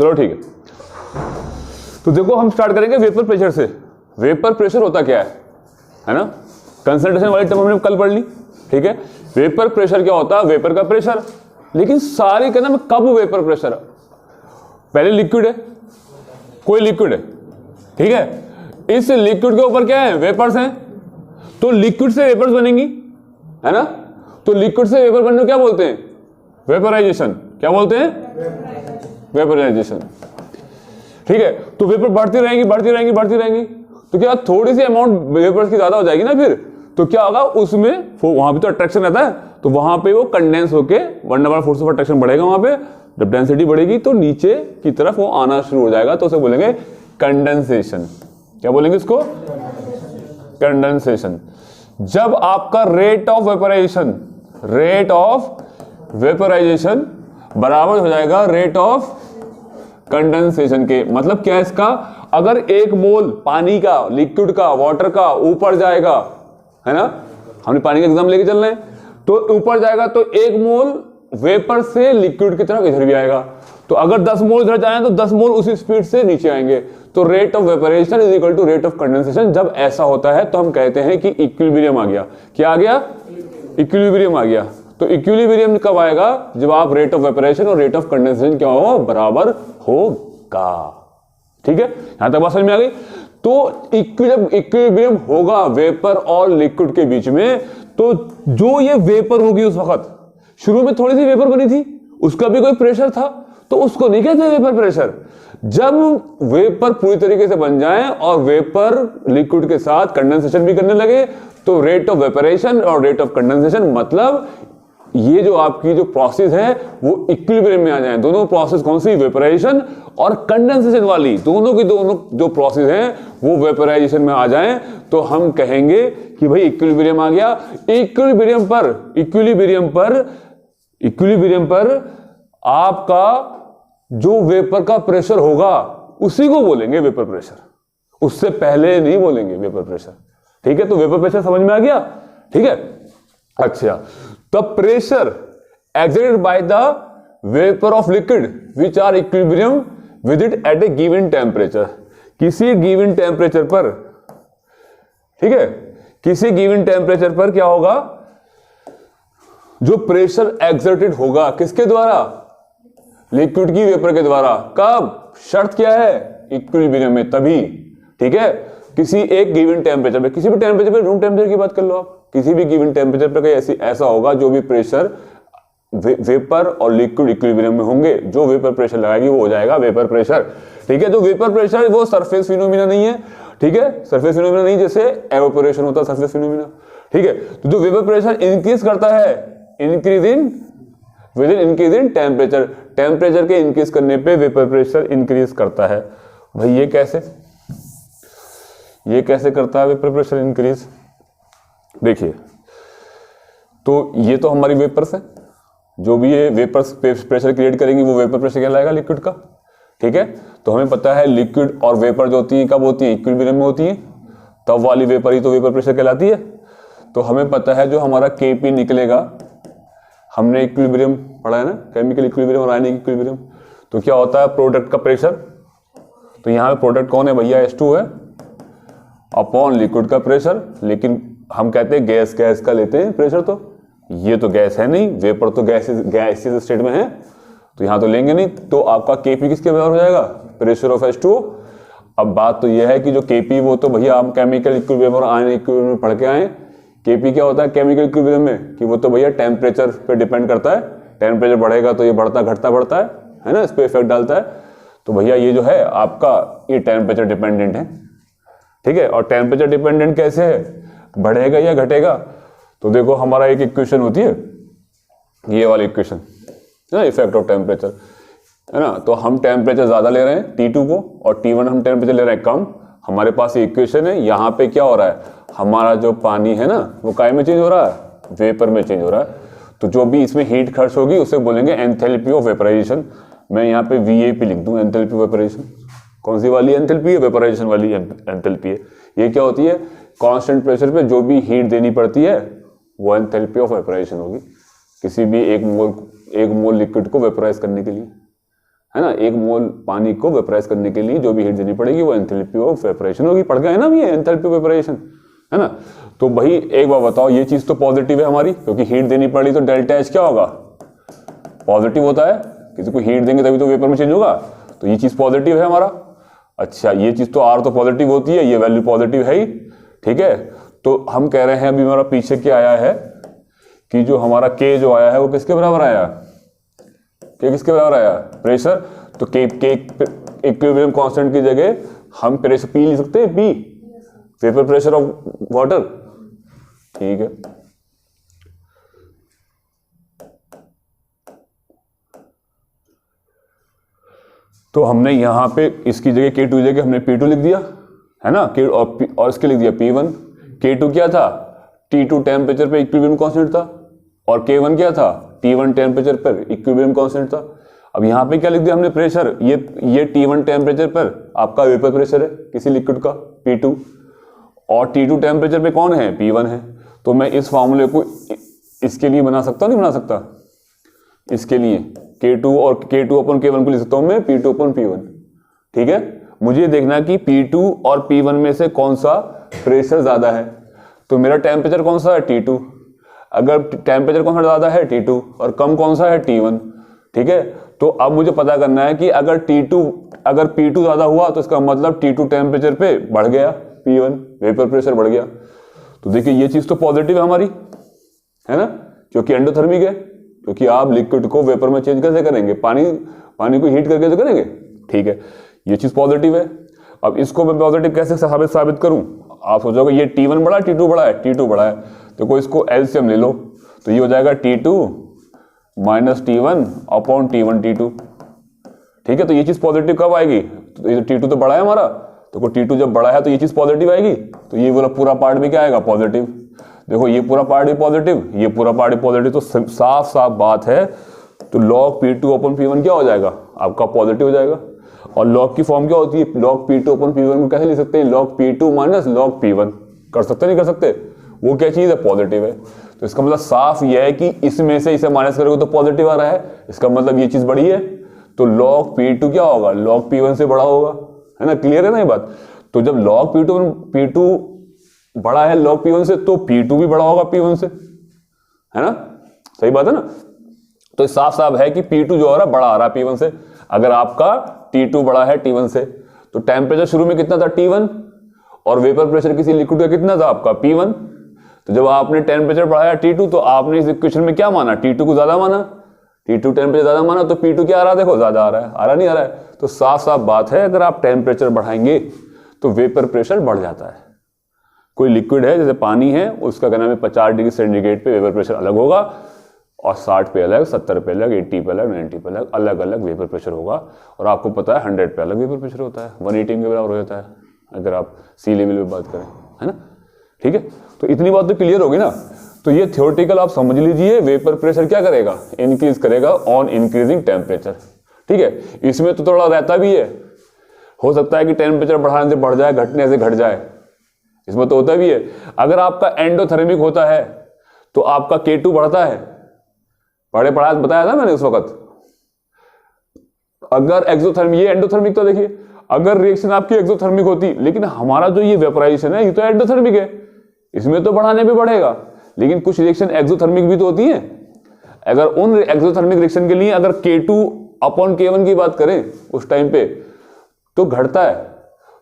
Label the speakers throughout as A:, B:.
A: चलो ठीक है, तो देखो हम स्टार्ट करेंगे वेपर प्रेशर से। वेपर प्रेशर होता क्या है ना, कंसंट्रेशन वाली टर्म हमने कल पढ़ ली, ठीक है। वेपर प्रेशर क्या होता है, वेपर का प्रेशर। लेकिन सारे कहना मैं कब वेपर प्रेशर, पहले लिक्विड है, कोई लिक्विड है, ठीक है। इस लिक्विड के ऊपर क्या है, वेपर्स हैं, तो लिक्विड से वेपर्स बनेंगी, है ना। तो लिक्विड से वेपर बनने को क्या बोलते हैं, वेपराइजेशन। क्या बोलते हैं, वेपराइजेशन, ठीक है। तो वेपर बढ़ती रहेंगी बढ़ती रहेंगी बढ़ती रहेंगी, तो क्या थोड़ी सी अमाउंट वेपर्स की ज्यादा हो जाएगी ना, फिर तो क्या होगा उसमें, वहां भी तो अट्रैक्शन रहता है, तो वहां पे वो कंडेंस होके 1/4 फोर्स ऑफ अट्रैक्शन बढ़ेगा वहां पे, जब डेंसिटी बढ़ेगी तो नीचे की तरफ वो आना शुरू हो जाएगा, तो उसे बोलेंगे कंडेंसेशन। क्या बोलेंगे इसको, कंडेंसेशन। जब आपका रेट ऑफ वेपराइजेशन बराबर हो जाएगा रेट ऑफ कंडेंसेशन के, मतलब क्या है इसका, अगर 1 मोल पानी का, लिक्विड का, वाटर का ऊपर जाएगा, है ना, हमने पानी का एग्जाम लेके चल रहे हैं, तो ऊपर जाएगा तो 1 मोल वेपर से लिक्विड की तरफ इधर भी आएगा, तो अगर 10 मोल इधर जाए तो 10 मोल उसी स्पीड से नीचे आएंगे, तो rate of evaporation is equal to rate of condensation. जब ऐसा होता है तो हम कहते हैं कि इक्विलिब्रियम आ गया। क्या आ गया, इक्विलिब्रियम आ गया। तो इक्विलिब्रियम कब आएगा, जब आप रेट ऑफ वेपरेशन और रेट ऑफ कंडेंसेशन क्या हो, बराबर होगा, ठीक है। यहां तक बात समझ में आ गई। तो इक्विलिब्रियम होगा वेपर और लिक्विड के बीच में, तो जो ये वेपर होगी उस वक्त, शुरू में थोड़ी सी वेपर बनी थी, उसका भी कोई प्रेशर था, तो उसको नहीं कहते वेपर प्रेशर। जब वेपर पूरी तरीके से बन जाए और वेपर लिक्विड के साथ कंडेंसेशन भी करने लगे, तो रेट ऑफ वेपरेशन और रेट ऑफ कंडेंसेशन, मतलब ये जो आपकी जो प्रोसेस है वो इक्विलिब्रियम में आ जाए। दोनों प्रोसेस कौन सी, वेपराइजेशन और कंडेंसेशन वाली, दोनों की दोनों जो प्रोसेस हैं वो वेपराइजेशन में आ जाएं, तो हम कहेंगे कि भाई इक्विलिब्रियम आ गया। इक्विलिब्रियम पर आपका जो वेपर का प्रेशर होगा उसी को बोलेंगे वेपर प्रेशर, उससे पहले नहीं बोलेंगे वेपर प्रेशर, ठीक है। तो वेपर प्रेशर समझ में आ गया, ठीक है। अच्छा, the pressure exerted by the vapor of liquid which are equilibrium with it at a given temperature, किसी given temperature पर, ठीक है, किसी given temperature पर क्या होगा, जो प्रेशर एक्सर्टेड होगा किसके द्वारा, लिक्विड की वेपर के द्वारा। कब, शर्त क्या है, इक्विलिब्रियम में, तभी, ठीक है। किसी एक गिवन टेम्परेचर पे, किसी भी टेम्परेचर पे, रूम टेम्परेचर की बात कर लो आप, किसी भी गिवन टेम्परेचर पर कहीं ऐसा होगा जो भी प्रेशर वेपर और लिक्विड इक्विलिब्रियम में होंगे, जो वेपर प्रेशर लगाएगी वो हो जाएगा वेपर प्रेशर, ठीक है। जो वेपर प्रेशर वो सरफेस फिनोमिना नहीं है, ठीक है, सरफेस फिनोमिना नहीं, जैसे एवापोरेशन होता है सरफेस फिनोमिना, ठीक है। तो जो वेपर प्रेशर इंक्रीज करता है, इंक्रीज इन टेम्परेचर, टेम्परेचर के इंक्रीज करने पे वेपर प्रेशर इंक्रीज करता है। भाई ये कैसे करता है वेपर प्रेशर इंक्रीज, देखिए, तो ये तो हमारी वेपर्स है, जो भी ये वेपर्स प्रेशर क्रिएट करेंगी वो वेपर प्रेशर कहलाएगा लिक्विड का, ठीक है। तो हमें पता है लिक्विड और वेपर जो होती है कब होती है, इक्विलिब्रियम में होती है, तब वाली वेपर ही तो वेपर प्रेशर कहलाती है। तो हमें पता है जो हमारा Kp निकलेगा, हमने इक्विलिब्रियम पढ़ा है ना, केमिकल इक्विलिब्रियम और आयनिक इक्विलिब्रियम, तो क्या होता है प्रोडक्ट का प्रेशर, तो यहाँ पे प्रोडक्ट कौन है भैया, H2 है, अपॉन लिक्विड का प्रेशर। लेकिन हम कहते हैं गैस का लेते हैं प्रेशर, तो ये तो गैस है नहीं, वेपर तो गैसियस स्टेट में है, तो यहाँ तो लेंगे नहीं, तो आपका Kp किसके बराबर हो जाएगा, प्रेशर ऑफ H2O। अब बात तो यह है कि जो Kp वो तो भैया हम केमिकल इक्विलिब्रियम और आयनिक इक्विलिब्रियम में पढ़ के आए। Kp क्या होता है केमिकल इक्विलिब्रियम में, कि वो तो भैया टेम्परेचर पे डिपेंड करता है, टेम्परेचर बढ़ेगा तो ये बढ़ता घटता है ना, इस पर इफेक्ट डालता है। तो भैया ये जो है आपका ये टेम्परेचर डिपेंडेंट है, ठीक है। और टेम्परेचर डिपेंडेंट कैसे है, बढ़ेगा या घटेगा, तो देखो हमारा एक इक्वेशन होती है ये वाली इक्वेशन ना, इफेक्ट ऑफ टेम्परेचर, है ना। तो हम टेम्परेचर ज्यादा ले रहे हैं T2 को, और T1 हम टेम्परेचर ले रहे हैं कम। हमारे पास ये इक्वेशन है, यहाँ पे क्या हो रहा है, हमारा जो पानी है ना वो काय में चेंज हो रहा है, वेपर में चेंज हो रहा है। तो जो भी इसमें हीट खर्च होगी उसे बोलेंगे एंथैल्पी ऑफ वेपराइजेशन। मैं यहाँ पे VAP लिख दूं, एंथैल्पी ऑफ वेपराइजेशन। कौन सी वाली एंथैल्पी है, वेपराइजेशन वाली एंथैल्पी है। ये क्या होती है, कांस्टेंट प्रेशर पे जो भी हीट देनी पड़ती है वो एंथैल्पी ऑफ वेपराइजेशन होगी, किसी भी एक मोल लिक्विड को वेपराइज करने के लिए, है ना। 1 मोल पानी को वेपराइज करने के लिए जो भी हीट देनी पड़ेगी वो एंथैल्पी ऑफ वेपरेशन होगी। पढ़ गए ना भी एंथैल्पी ऑफ वेपरेशन, है ना। तो भाई एक बार बताओ, ये चीज तो पॉजिटिव है हमारी, क्योंकि हीट देनी पड़ी तो डेल्टा एच क्या होगा, पॉजिटिव होता है। किसी को हीट देंगे तभी तो वेपर में चेंज होगा, तो ये चीज पॉजिटिव है हमारा। अच्छा, ये चीज तो आर तो पॉजिटिव होती है, ये वैल्यू पॉजिटिव है ही, ठीक है। तो हम कह रहे हैं अभी हमारा पीछे क्या आया है कि जो हमारा के जो आया है वो किसके बराबर आया, के किसके बराबर आया, प्रेशर। तो के इक्विलिब्रियम कांस्टेंट की जगह हम प्रेशर पी लिख सकते हैं, P vapour pressure of water, ठीक है। तो हमने यहां पे इसकी जगह K2 की जगह हमने P2 लिख दिया, है ना। और इसके लिख दिया P1। K2 क्या था, T2 टेम्परेचर पे इक्विलिब्रियम कांस्टेंट था, और K1 क्या था, T1 टेम्परेचर पर इक्विलिब्रियम कांस्टेंट था। अब यहाँ पे क्या लिख दिया हमने, प्रेशर, ये T1 टेम्परेचर पर आपका वेपर प्रेशर है किसी लिक्विड का, P2, और T2 टेम्परेचर पे कौन है, P1 है। तो मैं इस फार्मूले को इसके लिए बना सकता हूँ, नहीं बना सकता, इसके लिए K2 और K2 अपन K1 को लिख सकता हूँ मैं P2 अपन P1, ठीक है। मुझे देखना कि P2 और P1 में से कौन सा प्रेशर ज्यादा है। तो मेरा टेम्परेचर कौन सा है, T2। अगर टेम्परेचर कौन सा ज्यादा है, T2, और कम कौन सा है, T1, ठीक है। तो अब मुझे पता करना है कि अगर P2 ज्यादा हुआ तो इसका मतलब T2 टेम्परेचर पे बढ़ गया P1, वेपर प्रेशर बढ़ गया। तो देखिए ये चीज तो पॉजिटिव है हमारी, है ना, क्योंकि एंडोथर्मिक है, क्योंकि आप लिक्विड को वेपर में चेंज कैसे करेंगे, पानी को हीट करके तो करेंगे, ठीक है। ये चीज पॉजिटिव है। अब इसको मैं पॉजिटिव कैसे साबित करूं, आप सोचोगे ये T1 बड़ा है, T2 बड़ा है, T2 बड़ा है, देखो इसको एलसीएम ले लो, तो ये हो जाएगा T2 minus T1 upon T1 T2, ठीक है। तो ये चीज पॉजिटिव कब आएगी, तो ये T2 तो बड़ा है हमारा, तो T2 जब बड़ा है तो ये चीज पॉजिटिव आएगी, तो ये वाला पूरा पार्ट भी क्या आएगा, पॉजिटिव। देखो ये पूरा पार्ट भी पॉजिटिव, ये पूरा पार्ट भी पॉजिटिव, तो साफ साफ बात है। तो log P2 अपन P1 क्या हो जाएगा, आपका पॉजिटिव हो जाएगा। और log की फॉर्म क्या होती है, log P2 अपन P1 को कैसे लिख सकते हैं, log P2 minus log P1, कर सकते नहीं कर सकते, वो क्या चीज है, पॉजिटिव है। तो इसका मतलब साफ यह है कि इसमें से इसे माइनस करोगे तो पॉजिटिव आ रहा है, इसका मतलब ये चीज बड़ी है, तो log P2 क्या होगा, log P1 से बड़ा होगा, है ना, क्लियर है ना ये बात। तो जब log P2 बड़ा है log P1 से, तो P2 भी बड़ा होगा P1 से, है ना, सही बात है ना। तो साफ साफ है कि P2 जो आ रहा है बड़ा आ रहा है P1 से। अगर आपका T2 बड़ा है T1 से, तो टेम्परेचर शुरू में कितना था, T1, और वेपर प्रेशर किसी लिक्विड का कितना था आपका, P1। तो जब आपने टेम्परेचर बढ़ाया T2, तो आपने इस इक्वेशन में क्या माना, T2 को ज्यादा माना, T2 टेम्परेचर ज्यादा माना, तो P2 क्या आ रहा है, देखो ज्यादा आ रहा है, आ रहा नहीं आ रहा है। तो साफ साफ बात है, अगर आप टेम्परेचर बढ़ाएंगे तो वेपर प्रेशर बढ़ जाता है। कोई लिक्विड है जैसे पानी है, उसका क्या नाम है, 50 डिग्री सेंटीग्रेड पे वेपर प्रेशर अलग होगा, और 60 पे अलग, 70 पे अलग, 80 पे अलग, 90 पे अलग, अलग अलग वेपर प्रेशर होगा। और आपको पता है 100 पे अलग वेपर प्रेशर होता है, 180 के बराबर हो जाता है अगर आप सी लेवल पे बात करें, है ना, ठीक है। तो इतनी बात तो क्लियर होगी ना। तो ये थ्योरेटिकल आप समझ लीजिए, वेपर प्रेशर क्या करेगा, इंक्रीज करेगा ऑन इंक्रीजिंग टेम्परेचर, ठीक है। इसमें तो थोड़ा रहता भी है, हो सकता है कि टेम्परेचर बढ़ाने से बढ़ जाए, घटने से घट जाए, इसमें तो होता भी है। अगर आपका एंडोथर्मिक होता है तो आपका K2 बढ़ता है, पढ़ाया बताया था मैंने उस वक्त। अगर एक्सोथर्मिक, ये एंडोथर्मिक, तो देखिए अगर रिएक्शन आपकी एक्सोथर्मिक होती, लेकिन हमारा जो ये वेपराइजेशन है ये तो एंडोथर्मिक है, इसमें तो बढ़ाने पे बढ़ेगा, लेकिन कुछ रिएक्शन एक्सोथर्मिक भी तो होती है। अगर उन एक्सोथर्मिक रिएक्शन के लिए अगर K2 अपॉन K1 की बात करें उस टाइम पे, तो घटता है,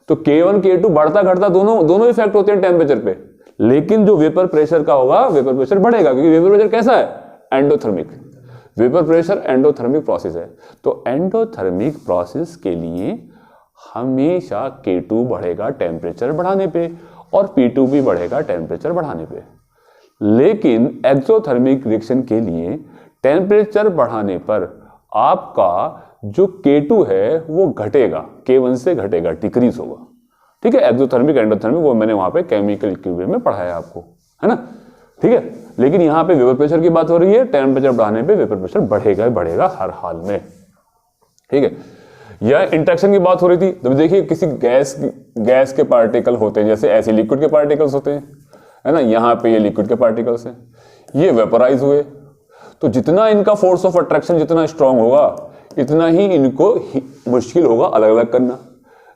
A: तो K1 K2 बढ़ता घटता दोनों इफेक्ट होते हैं टेम्परेचर पे, लेकिन जो वेपर प्रेशर का होगा, वेपर प्रेशर बढ़ेगा, क्योंकि वेपर प्रेशर कैसा है, endothermic. Vapour pressure endothermic process है, तो एंडोथर्मिक प्रोसेस के लिए हमेशा K2 बढ़ेगा टेम्परेचर बढ़ाने पे, और P2 भी बढ़ेगा टेम्परेचर बढ़ाने पे। लेकिन एक्सोथर्मिक रिएक्शन के लिए टेम्परेचर बढ़ाने पर आपका जो K2 है वो घटेगा, K1 से घटेगा, डिक्रीज होगा, ठीक है। एक्सोथर्मिक एंडोथर्मिक वो मैंने वहां पे केमिकल इक्विलिब्रियम में पढ़ाया आपको, है ना, ठीक है। लेकिन यहाँ पे वेपर प्रेशर की बात हो रही है, टेम्परेचर बढ़ाने पे वेपर प्रेशर बढ़ेगा बढ़ेगा हर हाल में, ठीक है। यह इंटरेक्शन की बात हो रही थी, तो देखिए किसी गैस के पार्टिकल होते हैं, जैसे ऐसे लिक्विड के पार्टिकल्स होते हैं, है ना, यहाँ पे ये लिक्विड के पार्टिकल्स हैं, ये वेपराइज हुए, तो जितना इनका फोर्स ऑफ अट्रैक्शन जितना स्ट्रांग होगा, इतना ही इनको मुश्किल होगा अलग अलग करना।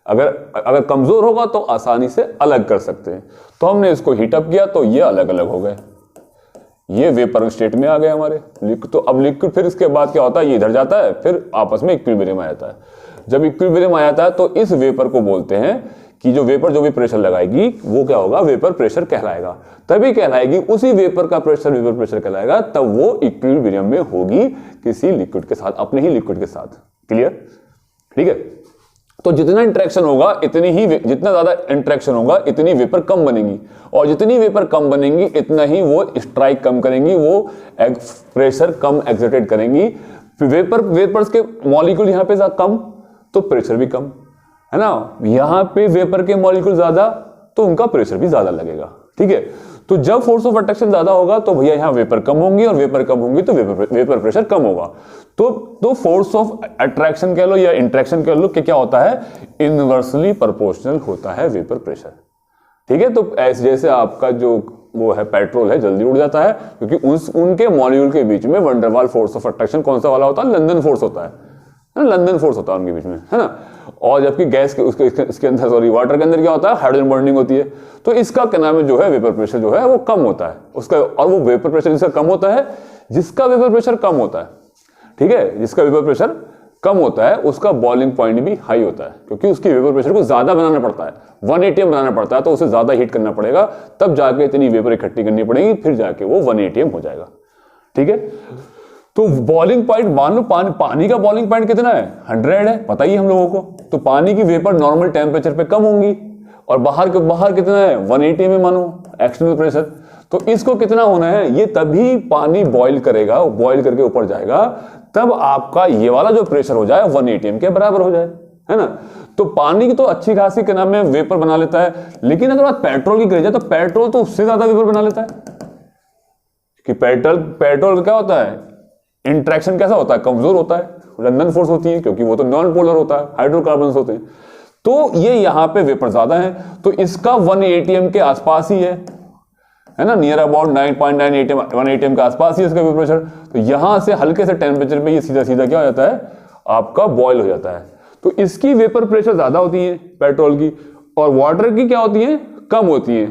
A: अगर कमजोर होगा तो आसानी से अलग कर सकते हैं। तो हमने इसको हीट अप किया तो ये अलग अलग हो गए, ये वेपर स्टेट में आ गए हमारे। तो अब लिक्विड फिर इसके बाद क्या होता है, ये इधर जाता है, फिर आपस में इक्विलिब्रियम आ जाता है। जब इक्विलिब्रियम आ जाता है तो इस वेपर को बोलते हैं कि जो वेपर जो भी प्रेशर लगाएगी वो क्या होगा, वेपर प्रेशर कहलाएगा। तभी कहलाएगी, उसी वेपर का प्रेशर वेपर प्रेशर कहलाएगा तब वो इक्विलिब्रियम में होगी किसी लिक्विड के साथ, अपने ही लिक्विड के साथ। क्लियर? ठीक है। तो जितना इंटरेक्शन होगा इतनी ही, जितना ज्यादा इंटरेक्शन होगा इतनी वेपर कम बनेगी, और जितनी वेपर कम बनेगी इतना ही वो स्ट्राइक कम करेंगी, वो प्रेशर कम एक्सर्टेड करेंगी। वेपर्स के मॉलिक्यूल यहाँ पे कम तो प्रेशर भी कम, है ना। यहाँ पे वेपर के मॉलिक्यूल ज्यादा तो उनका प्रेशर भी ज्यादा लगेगा। ठीक है। तो जब फोर्स ऑफ अट्रैक्शन ज्यादा होगा तो भैया यहाँ वेपर कम होंगी, और वेपर कम होंगी तो वेपर प्रेशर कम होगा। तो फोर्स ऑफ अट्रैक्शन कह लो या इंट्रैक्शन कह लो कि क्या होता है, इनवर्सली प्रोपोर्शनल होता है वेपर प्रेशर। ठीक है। तो ऐसे जैसे आपका जो वो है पेट्रोल है जल्दी उड़ जाता है क्योंकि उनके मॉलिक्यूल के बीच में वंडरवाल फोर्स ऑफ अट्रैक्शन कौन सा वाला होता है, लंदन फोर्स होता है ना, लंदन फोर्स होता है उनके बीच में, है ना। और जबकि गैस के इसके अंदर सॉरी वाटर के अंदर क्या होता है, हाइड्रोजन बॉन्डिंग होती है। तो इसका क्या नाम है, जो है वेपर प्रेशर जो है वो कम होता है उसका, और वो वेपर प्रेशर जिसका कम होता है, जिसका वेपर प्रेशर कम होता है, ठीक है, जिसका वेपर प्रेशर कम होता है उसका बॉइलिंग पॉइंट भी हाई होता है, क्योंकि उसकी वेपर प्रेशर को ज्यादा बनाना पड़ता है, 1 atm बनाना पड़ता है, तो उसे ज्यादा हीट करना पड़ेगा, तब जाके इतनी वेपर इकट्ठी करनी पड़ेगी, फिर जाके वो 1 atm हो जाएगा। ठीक है। तो बॉइलिंग पॉइंट मान लो पानी का बॉइलिंग पॉइंट कितना है, 100 है, पता ही हम लोगों को। तो पानी की वेपर नॉर्मल टेम्परेचर पे कम होंगी, और बाहर कितना है, 1 atm है मानो एक्सटर्नल प्रेशर। तो इसको कितना होना है, ये तभी पानी बॉईल करेगा, बॉईल करके ऊपर जाएगा, तब आपका ये वाला जो प्रेशर हो जाए 1 atm के बराबर हो जाए, है ना। तो पानी की तो अच्छी खासी के नाम में वेपर बना लेता है, लेकिन अगर बात पेट्रोल की करी जाए तो पेट्रोल तो उससे ज्यादा वेपर बना लेता है। कि पेट्रोल क्या होता है, इंट्रैक्शन कैसा होता है, कमजोर होता है, लंदन फोर्स होती है, क्योंकि वो तो नॉन पोलर होता है, हाइड्रोकार्बन होते हैं। तो ये यहां पे वेपर ज्यादा है, तो इसका 1 atm के आसपास ही है ना, नियर अबाउट 9.9 atm 1 atm के आसपास ही इसका वेपर प्रेशर। तो यहां से हल्के से टेम्परेचर पे ये सीधा सीधा क्या हो जाता है, आपका बॉयल हो जाता है। तो इसकी वेपर प्रेशर ज्यादा होती है पेट्रोल की, और वाटर की क्या होती है, कम होती है।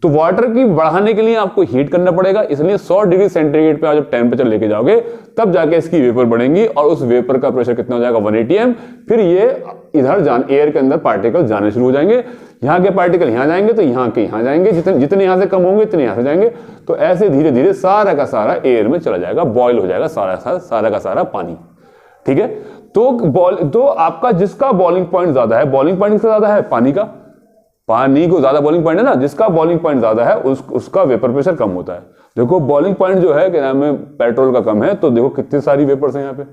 A: तो वाटर की बढ़ाने के लिए आपको हीट करना पड़ेगा, इसलिए 100 डिग्री सेंटीग्रेड पे आप जब टेम्परेचर लेके जाओगे तब जाके इसकी वेपर बढ़ेंगी, और उस वेपर का प्रेशर कितना हो जाएगा, 1 atm। फिर ये इधर एयर के अंदर पार्टिकल जाने शुरू हो जाएंगे, यहाँ के पार्टिकल यहाँ जाएंगे तो यहाँ के यहाँ जाएंगे, जितने यहाँ से कम होंगे इतने यहाँ से जाएंगे। तो ऐसे धीरे धीरे सारा का सारा एयर में चला जाएगा, बॉयल हो जाएगा सारा का सारा पानी। ठीक है। तो आपका जिसका बॉइलिंग पॉइंट ज्यादा है, बॉइलिंग पॉइंट किसका ज्यादा है, पानी को ज्यादा बॉइलिंग पॉइंट है ना, जिसका बॉइलिंग पॉइंट ज्यादा है उसका वेपर प्रेशर कम होता है। देखो बॉइलिंग पॉइंट जो है क्या नाम है, पेट्रोल का कम है, तो देखो कितनी सारी वेपर्स हैं यहाँ पे,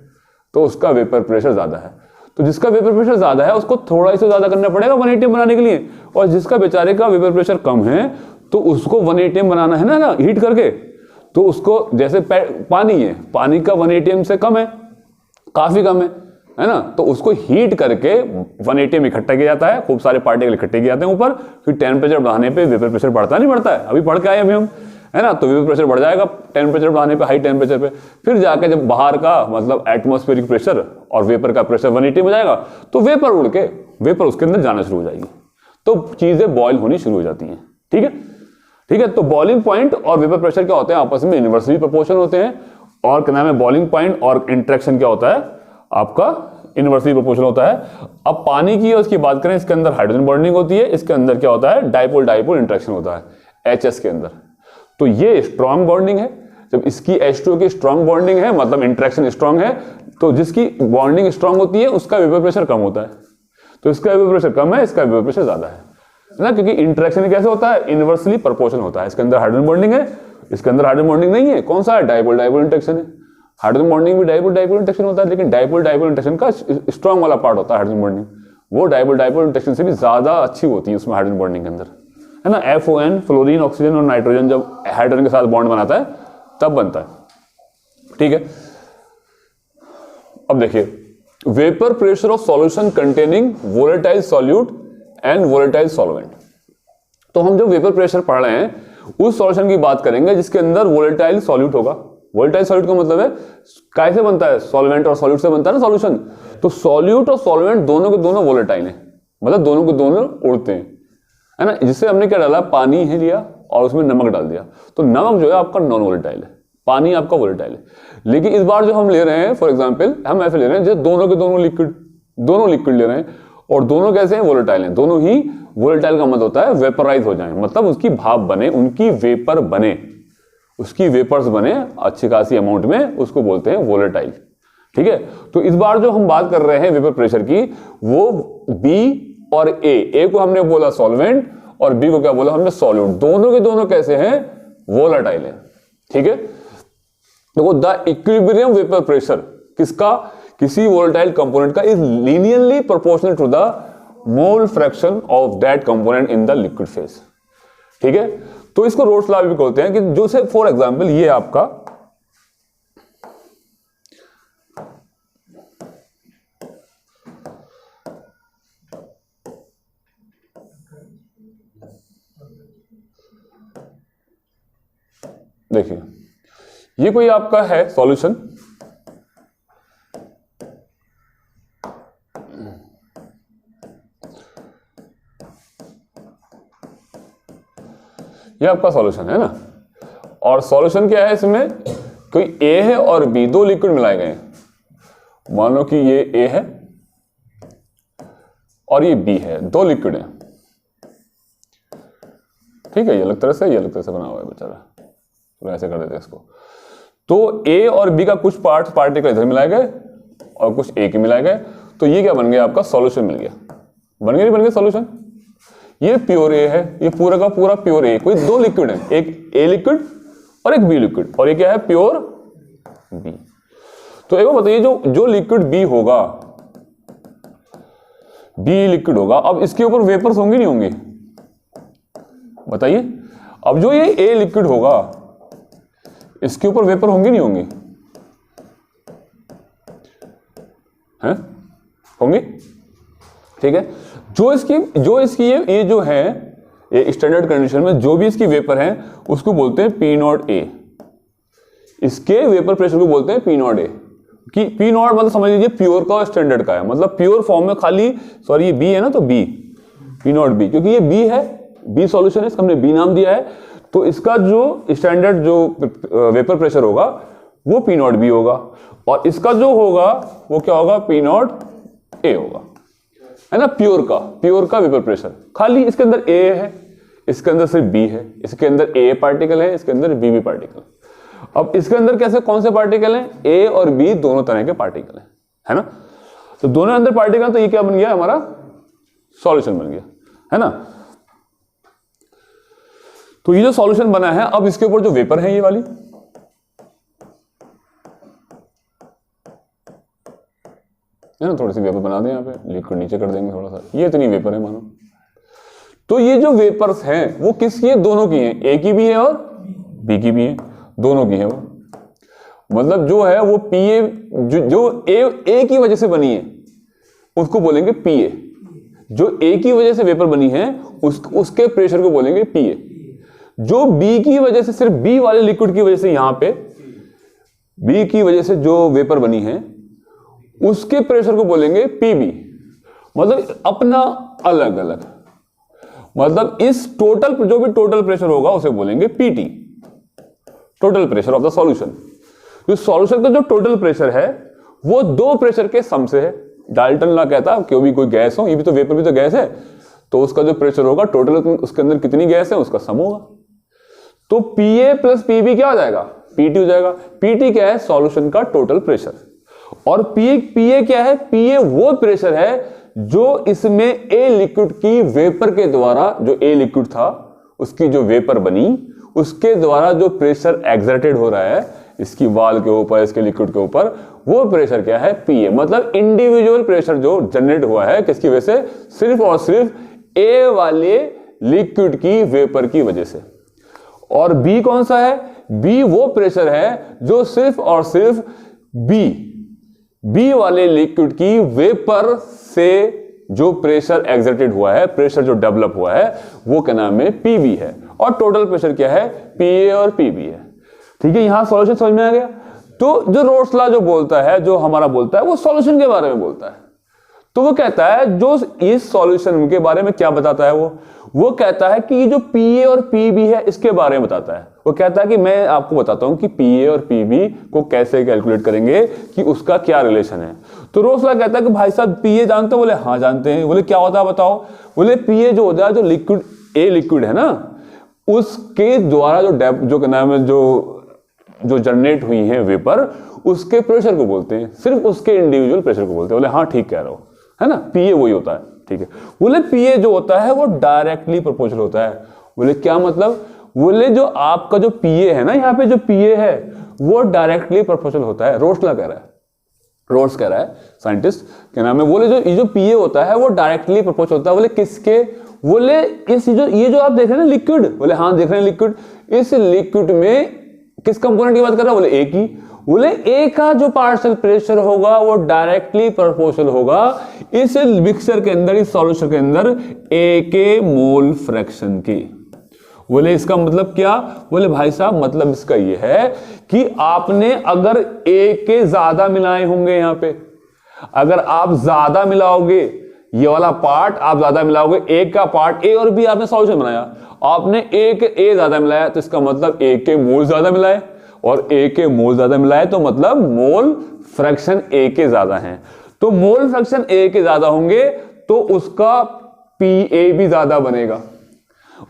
A: तो उसका वेपर प्रेशर ज्यादा है। तो जिसका वेपर प्रेशर ज्यादा है उसको थोड़ा सा ज्यादा करना पड़ेगा 1 atm बनाने के लिए, और जिसका बेचारे का वेपर प्रेशर कम है तो उसको 1 atm बनाना है ना हीट करके, तो उसको जैसे पानी है, पानी का 1 atm से कम है, काफी कम है ना, तो उसको हीट करके 1 atm इकट्ठा किया जाता है, खूब सारे पार्टिकल इकट्ठे किए जाते हैं ऊपर, फिर टेम्परेचर बढ़ाने पे वेपर प्रेशर बढ़ता नहीं बढ़ता है, अभी पढ़ के आए अभी हम, है ना। तो वेपर प्रेशर बढ़ जाएगा टेम्परेचर बढ़ाने पे, हाई टेम्परेचर पे, फिर जाके जब बाहर का मतलब एटमॉस्फेरिक प्रेशर और वेपर का प्रेशर 1 atm हो जाएगा, तो वेपर उड़ के वेपर उसके अंदर जाना शुरू हो जाएगी, तो चीजें बॉयल होनी शुरू हो जाती हैं। ठीक है। ठीक है। तो बॉइलिंग पॉइंट और वेपर प्रेशर क्या होते हैं, आपस में इनवर्सली प्रोपोर्शनल होते हैं, और क्या नाम है, बॉइलिंग पॉइंट और इंट्रैक्शन क्या होता है आपका, इनवर्सली प्रोपोर्शनल होता है। अब पानी की उसकी बात करें, इसके अंदर हाइड्रोजन बॉन्डिंग होती है, इसके अंदर क्या होता है, डाइपोल इंट्रैक्शन होता है HS के अंदर। तो ये स्ट्रॉन्ग बॉन्डिंग है, जब इसकी H2O की स्ट्रॉन्ग बॉन्डिंग है, मतलब इंट्रैक्शन स्ट्रॉन्ग है, तो जिसकी बॉन्डिंग स्ट्रॉन्ग होती है उसका वेपर प्रेशर कम होता है। तो इसका वेपर प्रेशर कम है, इसका वेपर प्रेशर ज्यादा है ना, क्योंकि इंट्रैक्शन कैसे होता है, इनवर्सली प्रोपोर्शनल होता है। इसके अंदर हाइड्रोजन बॉन्डिंग है, इसके अंदर हाइड्रोजन बॉन्डिंग नहीं है, कौन सा है, डाइपोल इंट्रैक्शन है। हाइड्रोजन बॉन्डिंग भी डाइपोल इंट्रैक्शन होता है, लेकिन डाइपोल इंट्रैक्शन का स्ट्रॉन्ग वाला पार्ट होता है हाइड्रोजन बॉन्डिंग, वो डाइपोल इंट्रैक्शन से भी ज्यादा अच्छी होती है उसमें हाइड्रोजन बॉन्डिंग के अंदर, है ना। FON फ्लोरीन ऑक्सीजन और नाइट्रोजन जब हाइड्रोजन के साथ बॉन्ड बनाता है तब बनता है। ठीक है। अब देखिए, vapour pressure of solution containing volatile solute and volatile solvent. तो हम जो वेपर प्रेशर पढ़ रहे हैं उस सॉल्यूशन की बात करेंगे जिसके अंदर वोलेटाइल सॉल्यूट होगा, वोलेटाइल सॉल्यूट का मतलब है कैसे बनता है, सॉल्वेंट और सॉल्यूट से बनता है ना सॉल्यूशन। तो सॉल्यूट और सॉल्वेंट दोनों के दोनों वोलेटाइल हैं, मतलब दोनों के दोनों उड़ते हैं, है ना। जिससे हमने क्या डाला, पानी ही लिया और उसमें नमक डाल दिया, तो नमक जो है आपका नॉन वोलेटाइल है, पानी आपका वोलेटाइल है। लेकिन इस बार जो हम ले रहे हैं, फॉर एग्जांपल हम ऐसे ले रहे हैं जैसे दोनों के दोनों लिक्विड ले रहे हैं, और दोनों कैसे हैं, वोलेटाइल हैं। दोनों ही वोलेटाइल का मतलब होता है वेपराइज हो जाए, मतलब उसकी भाप बने, उनकी वेपर बने, उसकी वेपर्स बने अच्छी खासी अमाउंट में, उसको बोलते हैं वोलेटाइल। ठीक है, तो इस बार जो हम बात कर रहे हैं वेपर प्रेशर की, वो बी और ए को हमने बोला सॉल्वेंट और बी को क्या बोला हमने, सॉल्यूट। दोनों के दोनों कैसे हैं, वोलेटाइल है। ठीक है, देखो द इक्विलिब्रियम वेपर प्रेशर किसका, किसी वोलेटाइल कंपोनेंट का is linearly proportional to the mole fraction of that component in the liquid phase. ठीक है, तो इसको रोल्स लॉ भी बोलते हैं कि जो से फॉर एग्जांपल ये आपका देखिए ये कोई आपका है सॉल्यूशन, ये आपका सॉल्यूशन है ना, और सॉल्यूशन क्या है इसमें, कोई ए है और बी, दो लिक्विड मिलाए गए हैं। मान लो कि ये ए है और ये बी है, दो लिक्विड है। ठीक है, ये अलग तरह से बना हुआ है बेचारा, तो ऐसे कर देते हैं इसको। तो ए और बी का कुछ पार्टिकल इधर मिलाए गए और कुछ ए के मिलाए गए, तो ये क्या बन गया, आपका सॉल्यूशन मिल गया। बन गया सॉल्यूशन। ये प्योर ए है, ये पूरा का पूरा प्योर ए, कोई दो लिक्विड है, एक ए लिक्विड और एक बी लिक्विड, और ये क्या है, प्योर बी। तो एक बार बताइए, जो लिक्विड बी होगा, बी लिक्विड होगा, अब इसके ऊपर वेपर्स होंगे नहीं होंगे, बताइए। अब जो ये ए लिक्विड होगा, इसके ऊपर वेपर होंगे नहीं होंगे, हैं, होंगे। ठीक है, जो इसकी ये जो है, ये स्टैंडर्ड कंडीशन में जो भी इसकी वेपर है उसको बोलते हैं पी नॉट ए, इसके वेपर प्रेशर को बोलते हैं पी नॉट ए। कि पी नॉट मतलब समझ लीजिए प्योर का और स्टैंडर्ड का है, मतलब प्योर फॉर्म में खाली, सॉरी ये बी है ना, तो बी, पी नॉट बी, क्योंकि ये बी है, बी सॉल्यूशन है, इसका हमने बी नाम दिया है, तो इसका जो स्टैंडर्ड जो वेपर प्रेशर होगा वो पी नॉट बी होगा, और इसका जो होगा वो क्या होगा, पी नॉट ए होगा, है ना। प्योर का वेपर प्रेशर, खाली इसके अंदर ए है, इसके अंदर सिर्फ बी है, इसके अंदर ए पार्टिकल है, इसके अंदर बी भी पार्टिकल। अब इसके अंदर कैसे, कौन से पार्टिकल हैं, ए और बी दोनों तरह के पार्टिकल हैं, है ना। तो दोनों अंदर पार्टिकल, तो ये क्या बन गया, हमारा सॉल्यूशन बन गया, है ना। तो ये जो सॉल्यूशन बना है, अब इसके ऊपर जो वेपर है ये वाली, है ना, थोड़ी सी वेपर बना दें यहाँ पे, लिक्विड नीचे कर देंगे थोड़ा सा, ये इतनी वेपर है मानो। तो ये जो वेपर्स हैं वो किसकी है, दोनों की हैं, ए की भी है और बी की भी है, दोनों की है वो। मतलब जो है वो पी ए, जो ए की वजह से बनी है उसको बोलेंगे पी ए, जो ए की वजह से वेपर बनी है उसके प्रेशर को बोलेंगे पी ए, जो बी की वजह से, सिर्फ बी वाले लिक्विड की वजह से, यहां पे बी की वजह से जो वेपर बनी है उसके प्रेशर को बोलेंगे पीबी, मतलब अपना अलग अलग, मतलब इस टोटल जो भी टोटल प्रेशर होगा उसे बोलेंगे PT, total pressure of the solution. जो सॉल्यूशन का जो टोटल प्रेशर है वो दो प्रेशर के सम से है। डाल्टन लॉ कहता है क्यों भी कोई गैस हो, ये भी तो वेपर भी तो गैस है, तो उसका जो प्रेशर होगा टोटल, उसके अंदर कितनी गैस है उसका सम होगा। तो पीए प्लस पीबी क्या हो जाएगा, पीटी हो जाएगा। पीटी क्या है, सॉल्यूशन का टोटल प्रेशर, और पीए क्या है, पीए वो प्रेशर है जो इसमें ए लिक्विड की वेपर के द्वारा, जो ए लिक्विड था उसकी जो वेपर बनी उसके द्वारा जो प्रेशर एक्सर्टेड हो रहा है इसकी वाल के ऊपर, इसके लिक्विड के ऊपर, वो प्रेशर क्या है, पीए। मतलब इंडिविजुअल प्रेशर जो जनरेट हुआ है किसकी वजह से, सिर्फ और सिर्फ ए वाले लिक्विड की वेपर की वजह से। और बी कौन सा है, बी वो प्रेशर है जो सिर्फ और सिर्फ बी वाले लिक्विड की वेपर से जो प्रेशर एक्सर्टेड हुआ है, प्रेशर जो डेवलप हुआ है वो क्या नाम है, पीबी है। और टोटल प्रेशर क्या है, पीए और पीबी है। ठीक है, यहां सॉल्यूशन समझ में आ गया। तो जो रोल्स लॉ जो बोलता है, जो हमारा बोलता है, वो सॉल्यूशन के बारे में बोलता है। तो वो कहता है जो इस सॉल्यूशन के बारे में क्या बताता है, वो कहता है कि जो पीए और पीबी है इसके बारे में बताता है। वो कहता है कि मैं आपको बताता हूं कि पीए और पीबी को कैसे कैलकुलेट करेंगे, कि उसका क्या रिलेशन है। तो रोल्स लॉ कहता है कि भाई साहब पीए जानते हो? बोले हाँ जानते हैं। बोले क्या होता है बताओ? बोले पीए जो होता है, जो लिक्विड ए लिक्विड है ना, उसके द्वारा जो नाम है जो जनरेट हुई है वेपर, उसके प्रेशर को बोलते हैं, सिर्फ उसके इंडिविजुअल प्रेशर को बोलते हैं। बोले हाँ ठीक कह रहे हो, है ना, पीए वही होता है। ठीक है, बोले पीए जो होता है वो डायरेक्टली प्रोपोर्शनल होता है। बोले क्या मतलब? बोले जो आपका जो पीए है ना, यहाँ पे जो पीए है वो डायरेक्टली प्रोपोर्शनल होता है। रोल्स लॉ कह रहा है, रोल्स कह रहा है, साइंटिस्ट क्या नाम है, बोले जो पीए होता है वो डायरेक्टली प्रोपोर्शनल होता है। बोले किसके? बोले ये जो आप देख रहे हैं ना लिक्विड, बोले हाँ देख रहे हैं लिक्विड, इस लिक्विड में किस कंपोनेंट की बात कर रहा है? बोले ए की। बोले ए का जो पार्शियल प्रेशर होगा वो डायरेक्टली प्रोपोर्शनल होगा इस मिक्सचर के अंदर, इस सॉल्यूशन के अंदर ए के मोल फ्रैक्शन की। बोले इसका मतलब क्या? बोले भाई साहब मतलब इसका ये है कि आपने अगर ए के ज्यादा मिलाए होंगे, यहां पे अगर आप ज्यादा मिलाओगे, ये वाला पार्ट आप ज्यादा मिलाओगे, ए का पार्ट, ए और बी आपने सॉल्यूशन बनाया, आपने ए ज्यादा मिलाया, तो इसका मतलब ए के मोल ज्यादा मिलाए, और ए के मोल ज्यादा मिलाए तो मतलब मोल फ्रैक्शन ए के ज्यादा हैं। तो मोल फ्रैक्शन ए के ज्यादा होंगे तो उसका पी ए भी ज्यादा बनेगा।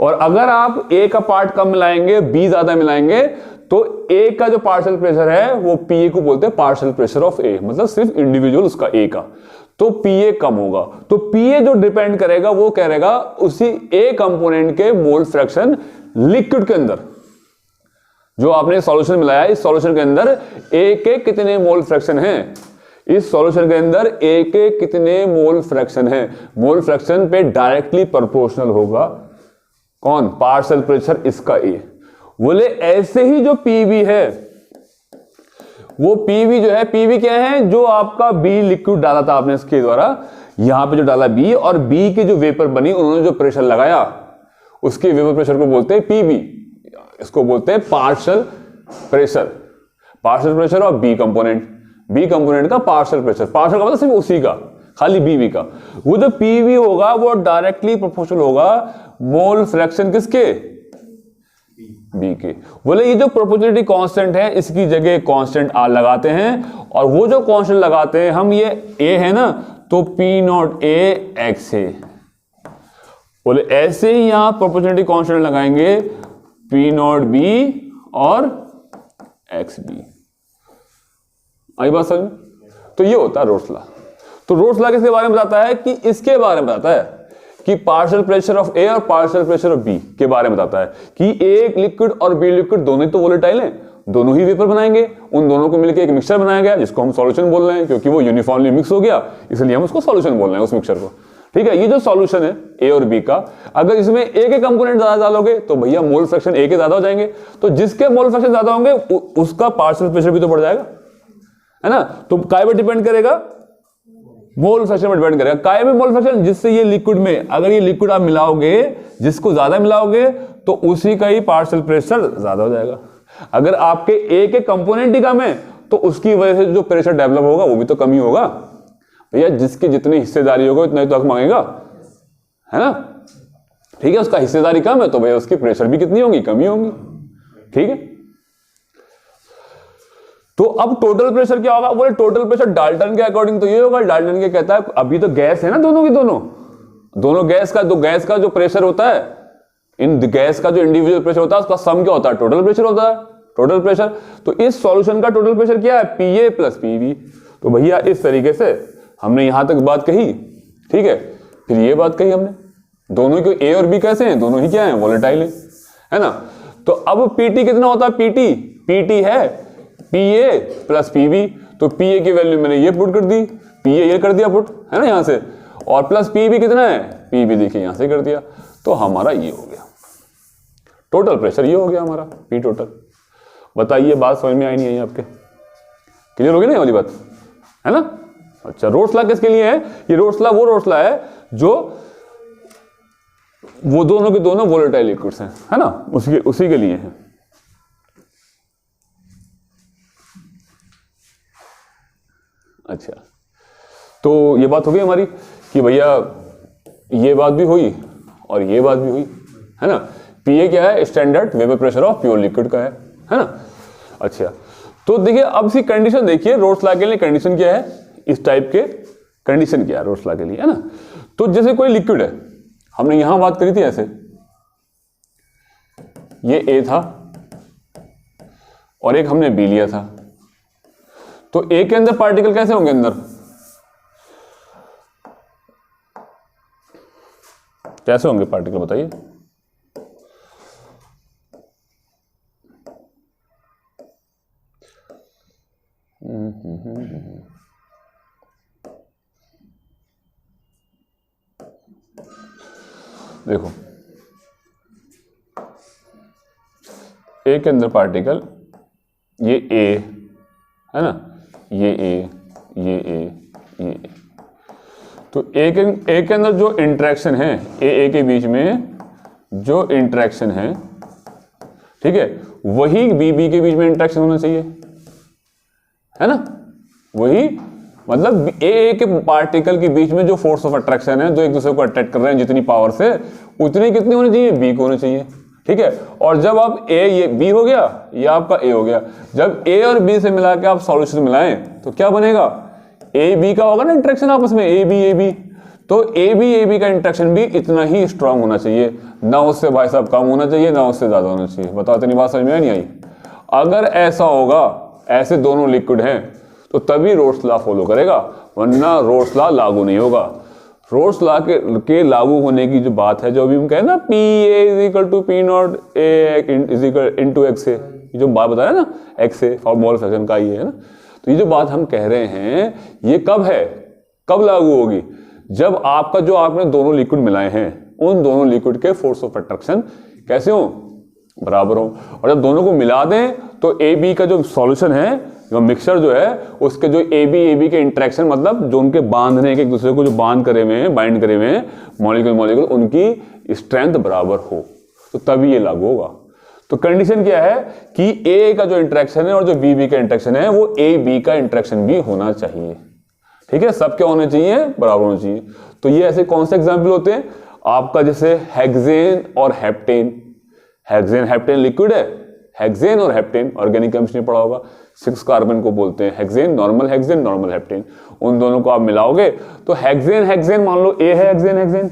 A: और अगर आप ए का पार्ट कम मिलाएंगे, बी ज्यादा मिलाएंगे, तो ए का जो पार्शियल प्रेशर है वो पी ए को बोलते हैं पार्शियल प्रेशर ऑफ ए, मतलब सिर्फ इंडिविजुअल उसका ए का, तो पीए कम होगा। तो पीए जो डिपेंड करेगा वो करेगा उसी ए कंपोनेंट के मोल फ्रैक्शन लिक्विड के अंदर, जो आपने सॉल्यूशन मिलाया, इस सॉल्यूशन के अंदर ए के कितने मोल फ्रैक्शन हैं, इस सॉल्यूशन के अंदर ए के कितने मोल फ्रैक्शन हैं। मोल फ्रैक्शन पे डायरेक्टली प्रोपोर्शनल होगा कौन? पार्शियल प्रेशर इसका ए। बोले ऐसे ही जो पीबी है, वो पीबी जो है, पीबी क्या है? जो आपका बी लिक्विड डाला था आपने इसके द्वारा, यहां पे जो डाला बी, और बी की जो वेपर बनी, उन्होंने जो प्रेशर लगाया, उसके वेपर प्रेशर को बोलते हैं पीबी। इसको बोलते हैं partial pressure, partial pressure of B component, B component का पार्शियल प्रेशर। पार्शियल का मतलब सिर्फ उसी का, खाली बीबी का। वो जो पीबी होगा वो डायरेक्टली प्रोपोर्शनल होगा मोल फ्रैक्शन किसके? बी के। बोले ये जो प्रोपोर्शनलिटी कांस्टेंट है, इसकी जगह कांस्टेंट आर लगाते हैं, और वो जो कांस्टेंट लगाते हैं हम, ये ए है ना, तो पी नॉट ए एक्स है। बोले ऐसे ही यहां प्रोपोर्शनलिटी कांस्टेंट लगाएंगे, पी नॉट बी और एक्स बी। आई बात समझ में? तो ये होता है रोल्स लॉ। तो रोल्स लॉ किसके बारे में बताता है? कि इसके बारे में बताता है कि पार्शियल प्रेशर ऑफ ए और पार्शियल प्रेशर ऑफ बी के बारे में बताता है कि ए लिक्विड और बी लिक्विड दोनों ही तो वोलेटाइल हैं, दोनों ही वेपर बनाएंगे, उन दोनों को मिलकर एक मिक्सचर बनाया गया जिसको हम सॉल्यूशन बोल रहे हैं, क्योंकि वो यूनिफॉर्मली मिक्स हो गया इसलिए हम उसको सॉल्यूशन बोल रहे हैं उस मिक्सचर को। ठीक है, ये जो सॉल्यूशन है ए और बी का, अगर इसमें ए के कंपोनेंट ज्यादा डालोगे तो भैया मोल फ्रैक्शन ए के ज्यादा हो जाएंगे, तो जिसके मोल फ्रैक्शन ज्यादा होंगे उसका पार्शियल प्रेशर भी तो बढ़ जाएगा, है ना। तो काय पे डिपेंड करेगा? मोल फ्रैक्शन पर डिपेंड करेगा। काय में मोल फ्रैक्शन? जिससे ये लिक्विड में, अगर ये लिक्विड आप मिलाओगे, जिसको ज्यादा मिलाओगे तो उसी का ही पार्शियल प्रेशर ज्यादा हो जाएगा। अगर आपके ए के कंपोनेंट ही कम है तो उसकी वजह से जो प्रेशर डेवलप होगा वो भी तो कम ही होगा। भैया जिसकी जितनी हिस्सेदारी होगा उतना ही तो हक मांगेगा, है ना। ठीक है, उसका हिस्सेदारी कम है तो भैया उसकी प्रेशर भी कितनी होगी? कम ही होगी। ठीक है, तो अब टोटल प्रेशर क्या होगा? बोले टोटल प्रेशर डाल्टन के अकॉर्डिंग तो ये होगा, डाल्टन के कहता है अभी तो गैस है ना, दोनों की दोनों गैस का जो प्रेशर होता है, इन गैस का जो इंडिविजुअल प्रेशर होता है उसका सम क्या होता है? टोटल प्रेशर होता है, टोटल प्रेशर। तो इस सॉल्यूशन का टोटल प्रेशर क्या है? पीए प्लस पीवी। तो भैया इस तरीके से हमने यहां तक बात कही, ठीक है। फिर ये बात कही हमने, दोनों के ए और बी कैसे हैं? दोनों ही क्या है? वोलेटाइल है ना। तो अब पीटी कितना होता है? पीटी है पीए प्लस पीवी। तो पीए की वैल्यू मैंने ये पुट कर दी, पीए ये कर दिया पुट, है ना यहां से, और प्लस पीवी कितना है? पीवी देखिए यहां से कर दिया, तो हमारा ये हो गया टोटल प्रेशर, ये हो गया हमारा पी टोटल। बताइए बात समझ में आई नहीं आई आपके? क्लियर हो गई ना ये वाली बात, है ना। अच्छा, रोल्स लॉ किसके लिए है? ये रोल्स लॉ वो रोल्स लॉ है जो वो दोनों के दोनों वोलेटाइल लिक्विड्स हैं, है ना, उसी के लिए है। अच्छा, तो ये बात हो गई हमारी कि भैया ये बात भी हुई और ये बात भी हुई, है ना। पीए क्या है, standard vapour pressure of pure liquid का है ना। अच्छा, तो देखिए अब इसकी कंडीशन देखिए, रोल्स लॉ के लिए कंडीशन क्या है, इस टाइप के कंडीशन क्या है रोल्स लॉ के लिए, है ना। तो जैसे कोई लिक्विड है, हमने यहां बात करी थी ऐसे, ये ए था और एक हमने बी लिया था, तो ए के अंदर पार्टिकल कैसे होंगे, अंदर कैसे होंगे पार्टिकल बताइए। देखो ए के अंदर पार्टिकल, ये ए है ना, ये ए, ये ए, ये ए। तो ए के अंदर जो इंटरेक्शन है, ए के बीच में जो इंटरेक्शन है, ठीक है, वही बी के बीच में इंटरेक्शन होना चाहिए, है ना। वही मतलब ए के पार्टिकल के बीच में जो फोर्स ऑफ अट्रैक्शन है, जो एक दूसरे को अट्रैक्ट कर रहे हैं जितनी पावर से, उतनी कितनी होनी चाहिए, बी को होनी चाहिए, ठीक है। और जब आप ए, ये बी हो गया, ये आपका ए हो गया, जब ए और बी से मिला के आप सॉल्यूशन मिलाएं तो क्या बनेगा, ए बी का होगा ना इंटरेक्शन आपस में, ए बी। तो ए बी का इंटरेक्शन भी इतना ही स्ट्रांग होना चाहिए, ना उससे भाई साहब कम होना चाहिए, ना उससे ज्यादा होना चाहिए। बताओ, इतनी बात समझ में नहीं आई। अगर ऐसा होगा, ऐसे दोनों लिक्विड हैं, तो तभी रोल्स लॉ फॉलो करेगा, वरना रोल्स लॉ लागू नहीं होगा। रोल्स लॉ के लागू होने की जो बात है, जो अभी हम कहें ना, P A is equal to P naught A is equal into X A, ये जो बात बताया ना, एक्स ए मोल फ्रैक्शन का ये है ना, तो ये जो बात हम कह रहे हैं, ये कब है, कब लागू होगी, जब आपका जो आपने दोनों लिक्विड मिलाए हैं, उन दोनों लिक्विड के फोर्स ऑफ अट्रैक्शन कैसे हो, बराबर हो। और जब दोनों को मिला दें तो ए बी का जो सॉल्यूशन है, जो मिक्सचर जो है, उसके जो ए बी के इंटरेक्शन, मतलब जो उनके बांधने के, एक दूसरे को जो बांध करे हुए हैं, बाइंड करे हुए हैं मॉलिक्यूल, उनकी स्ट्रेंथ बराबर हो, तो तभी ये लागू होगा। तो कंडीशन क्या है कि ए का जो इंटरेक्शन है और जो बी का इंटरेक्शन है, वो ए बी का इंटरेक्शन भी होना चाहिए, ठीक है। सब क्या होने चाहिए, बराबर होना चाहिए। तो ये ऐसे कौन से एग्जाम्पल होते हैं आपका, जैसे हेक्सेन और हेप्टेन। हेक्सेन हेप्टेन लिक्विड है, हेक्सेन और हेप्टेन ऑर्गेनिक केमिस्ट्री में पढ़ा होगा, 6 कार्बन को बोलते हैं हेक्सेन, नॉर्मल हेप्टेन। उन दोनों को आप मिलाओगे तो हेक्सेन मान लो ए है, हेक्सेन,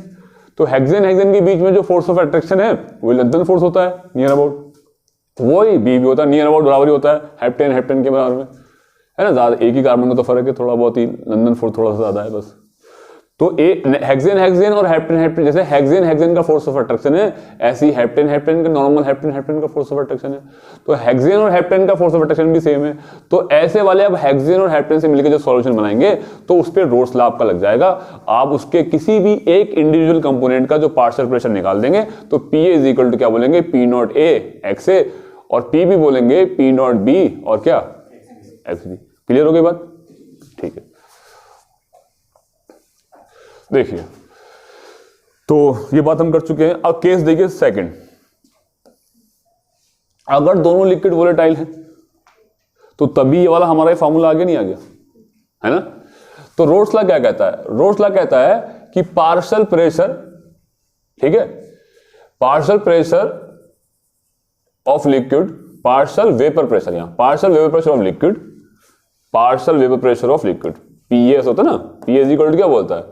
A: तो हेक्सेन के बीच में जो फोर्स ऑफ अट्रैक्शन है वो लंदन फोर्स होता है, नियर अबाउट, वही बी भी होता है, नियर अबाउट बराबर ही होता है हेप्टेन के बराबर में, है ना। ज्यादा एक ही कार्बन का तो फर्क है, थोड़ा बहुत ही, लंदन फोर्स थोड़ा सा ज्यादा है बस। तो हेक्सेन और हेप्टेन, जैसे हेक्सेन का फोर्स ऑफ अट्रैक्शन है, ऐसे ही हेप्टेन का, नॉर्मल हेप्टेन का फोर्स ऑफ अट्रैक्शन है। तो हेक्सेन और हेप्टेन का फोर्स ऑफ अट्रैक्शन भी सेम है। तो ऐसे वाले अब हेक्सेन और हेप्टेन से मिलकर जो सॉल्यूशन बनाएंगे, तो उस पर रोल्स लॉ आपका लग जाएगा। आप उसके किसी भी एक इंडिविजुअल कंपोनेंट का जो पार्शियल प्रेशर निकाल देंगे, तो पी इज इक्वल टू क्या बोलेंगे, पी नॉट ए एक्स ए, और पी भी बोलेंगे पी नॉट बी और क्या, एक्स बी। क्लियर हो गई बात, ठीक है। देखिए, तो ये बात हम कर चुके हैं। अब केस देखिए सेकंड, अगर दोनों लिक्विड वोलेटाइल हैं, तो तभी ये वाला हमारा फॉर्मूला आगे नहीं आ गया, है ना। तो रोल्स लॉ क्या कहता है, रोल्स लॉ कहता है कि पार्शियल प्रेशर, ठीक है, partial pressure of liquid, partial vapour pressure, यहां partial vapour pressure of liquid, partial vapour pressure of liquid, PS होता है ना, पीएस इक्वल टू क्या बोलता है,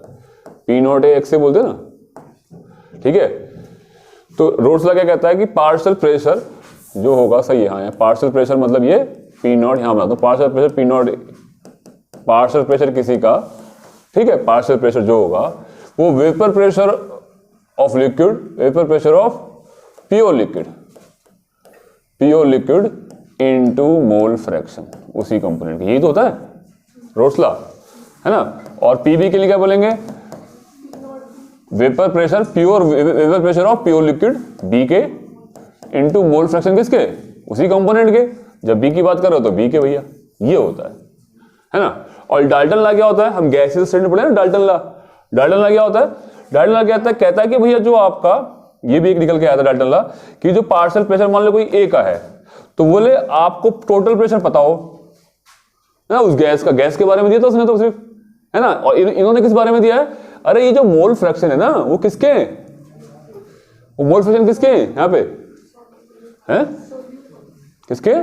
A: पी नॉट ए एक्स से बोलते हैं ना, ठीक है। तो रोल्स लॉ क्या कहता है कि पार्शियल प्रेशर जो होगा, सही है, हाँ, पार्शियल प्रेशर मतलब ये पी नॉट, यहां बनाता हूं partial pressure P not, partial pressure किसी का, ठीक है, पार्शियल प्रेशर जो होगा वो vapour pressure of liquid, vapour pressure of pure liquid into mole fraction, उसी कंपोनेंट की, यही तो होता है रोल्स लॉ, है ना। और पीबी के लिए क्या बोलेंगे, vapour pressure, vapour pressure of pure liquid B के इनटू मोल फ्रैक्शन किसके, उसी कंपोनेंट के। जब बी की बात कर रहे हो तो बी के, भैया ये होता है ना। और डाल्टन लॉ क्या होता है, हम गैसेस स्टैंडर्ड पढ़े ना, डाल्टन लॉ क्या होता है, डाल्टन लॉ कहता है कि भैया जो आपका, ये भी एक निकल के आया था डाल्टन लॉ, कि जो पार्शियल प्रेशर मान लो कोई ए का है, तो बोले आपको टोटल प्रेशर पता हो, ना, उस गैस के बारे में दिया था उसने तो सिर्फ, है ना। और इन्होंने किस बारे में दिया है? अरे ये जो मोल फ्रैक्शन है ना, वो किसके हैं? वो मोल फ्रैक्शन किसके हैं यहाँ पे? हैं? किसके?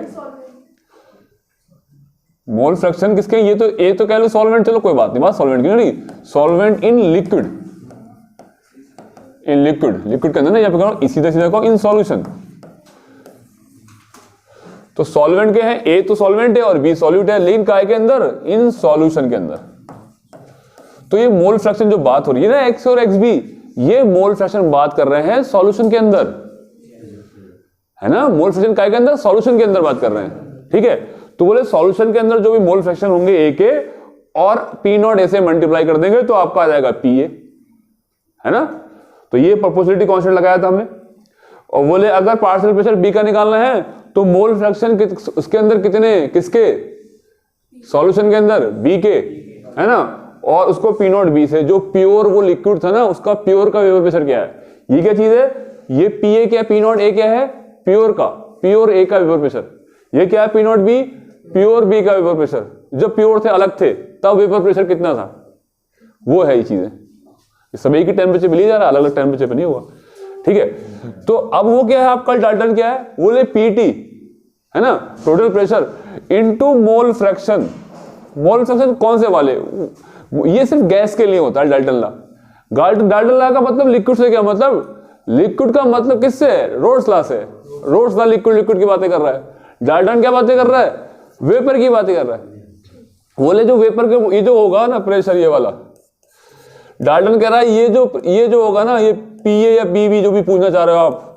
A: मोल फ्रैक्शन किसके? ये तो कह लो सॉल्वेंट, चलो कोई बात नहीं, बात सॉल्वेंट की नहीं, सॉल्वेंट इन लिक्विड, लिक्विड के अंदर ना, यहाँ पे कहो सीधा कहो इन सॉल्यूशन। तो सॉल्वेंट के हैं, ए तो सॉल्वेंट है और बी सॉल्यूट है, लेकिन काय के अंदर? इन सॉल्यूशन के अंदर। तो ये मोल फ्रैक्शन जो बात हो रही है ना, एक्स और एक्स बी, ये मोल फ्रैक्शन बात कर रहे हैं सॉल्यूशन के अंदर, है ना। मोल फ्रैक्शन काय के अंदर? सॉल्यूशन के अंदर बात कर रहे हैं, ठीक है। तो बोले सॉल्यूशन के अंदर जो भी मोल फ्रैक्शन होंगे ए के, और पी नॉट ए से मल्टीप्लाई कर देंगे तो आपका आ जाएगा पी ए, है ना। तो ये प्रोपोर्शनलिटी कांस्टेंट लगाया था हमने। और बोले अगर पार्शियल प्रेशर बी का निकालना है तो मोल फ्रैक्शन उसके अंदर कितने? किसके? सॉल्यूशन के अंदर, बी के, है ना। और उसको पी नॉट बी से, जो प्योर वो लिक्विड था ना, उसका प्योर का वेपर प्रेशर क्या है? ये क्या चीज है? ये पी ए क्या, पी नॉट ए क्या है? प्योर का, प्योर ए का वेपर प्रेशर। ये क्या है? P naught B, pure B का वेपर प्रेशर। जब प्योर थे, अलग थे, तब वेपर प्रेशर कितना था? वो है ये चीजें। सभी की टेम्परेचर मिली जा रहा है, अलग अलग टेम्परेचर पे नहीं हुआ, ठीक है। तो अब वो क्या है आपका डाल्टन क्या है? बोले पीटी, है ना, total pressure into mole fraction. Mole fraction कौन से वाले? ये सिर्फ गैस के लिए होता है डाल्टन लॉ। डाल्टन लॉ का मतलब लिक्विड से क्या मतलब? लिक्विड का मतलब किससे है? रोल्स लॉ से। रोल्स लॉ लिक्विड की बातें कर रहा है, डाल्टन क्या बातें कर रहा है? वेपर की बातें कर रहा है। बोले जो वेपर के ये जो होगा ना प्रेशर, ये वाला डाल्टन कह रहा है ये जो होगा ना, ये पीए या पीबी जो भी पूछना चाह रहे हो आप।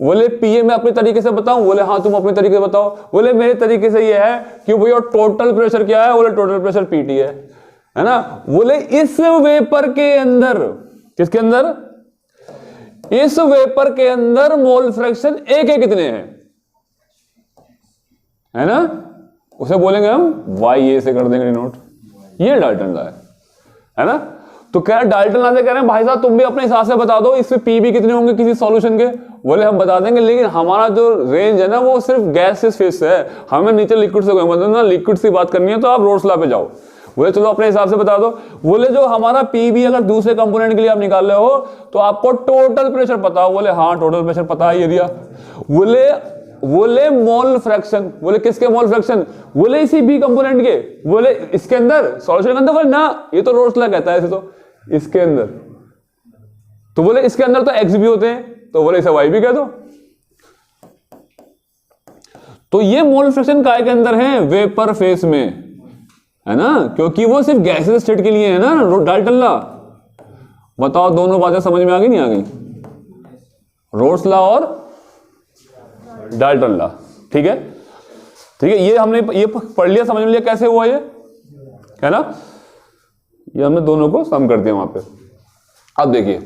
A: बोले पीए मैं अपने तरीके से बताऊं? बोले हाँ तुम अपने तरीके से बताओ। बोले मेरे तरीके से ये है कि भैया टोटल प्रेशर क्या है? बोले टोटल प्रेशर पीटी है ना। बोले इस वेपर के अंदर, किसके अंदर? इस वेपर के अंदर मोल फ्रैक्शन ए के कितने हैं, है ना। उसे बोलेंगे हम वाई ए से कर देंगे नोट। ये डाल्टन लॉ है ना। तो कह रहे डाल्टन लॉ से कह रहे हैं भाई साहब तुम भी अपने हिसाब से बता दो इसमें पी भी कितने होंगे किसी सॉल्यूशन के। बोले हम बता देंगे, लेकिन हमारा जो रेंज है ना वो सिर्फ गैस से फेस से है, हमें नीचे लिक्विड से मतलब ना लिक्विड से बात करनी है तो आप रोल्स लॉ पे जाओ। बोले चलो अपने हिसाब से बता दो। बोले जो हमारा पी भी अगर दूसरे कंपोनेंट के लिए आप निकाल रहे हो तो आपको टोटल प्रेशर पता हो? बोले हाँ टोटल प्रेशर पता है, ये दिया। बोले मोल फ्रैक्शन, बोले किसके मोल फ्रैक्शन? बोले इसी बी कंपोनेंट के। बोले इसके अंदर सॉल्यूशन के अंदर? बोले ना ये तो रोल्स लॉ कहता है ऐसे तो इसके अंदर। तो बोले इसके अंदर तो एक्स भी होते हैं, तो बोले इसे वाई भी कह दो। तो ये मोल फ्रैक्शन काय के अंदर है? वेपर फेस में, है ना, क्योंकि वो सिर्फ गैसेस स्टेट के लिए है ना डाल्टन लॉ। बताओ दोनों बातें समझ में आ गई नहीं आ गई? रोल्स लॉ और डाल्टन लॉ, ठीक है। ठीक है, ये हमने ये पढ़ लिया, समझ में लिया कैसे हुआ ये, है ना। ये हमने दोनों को सम कर दिया वहां पे। अब देखिए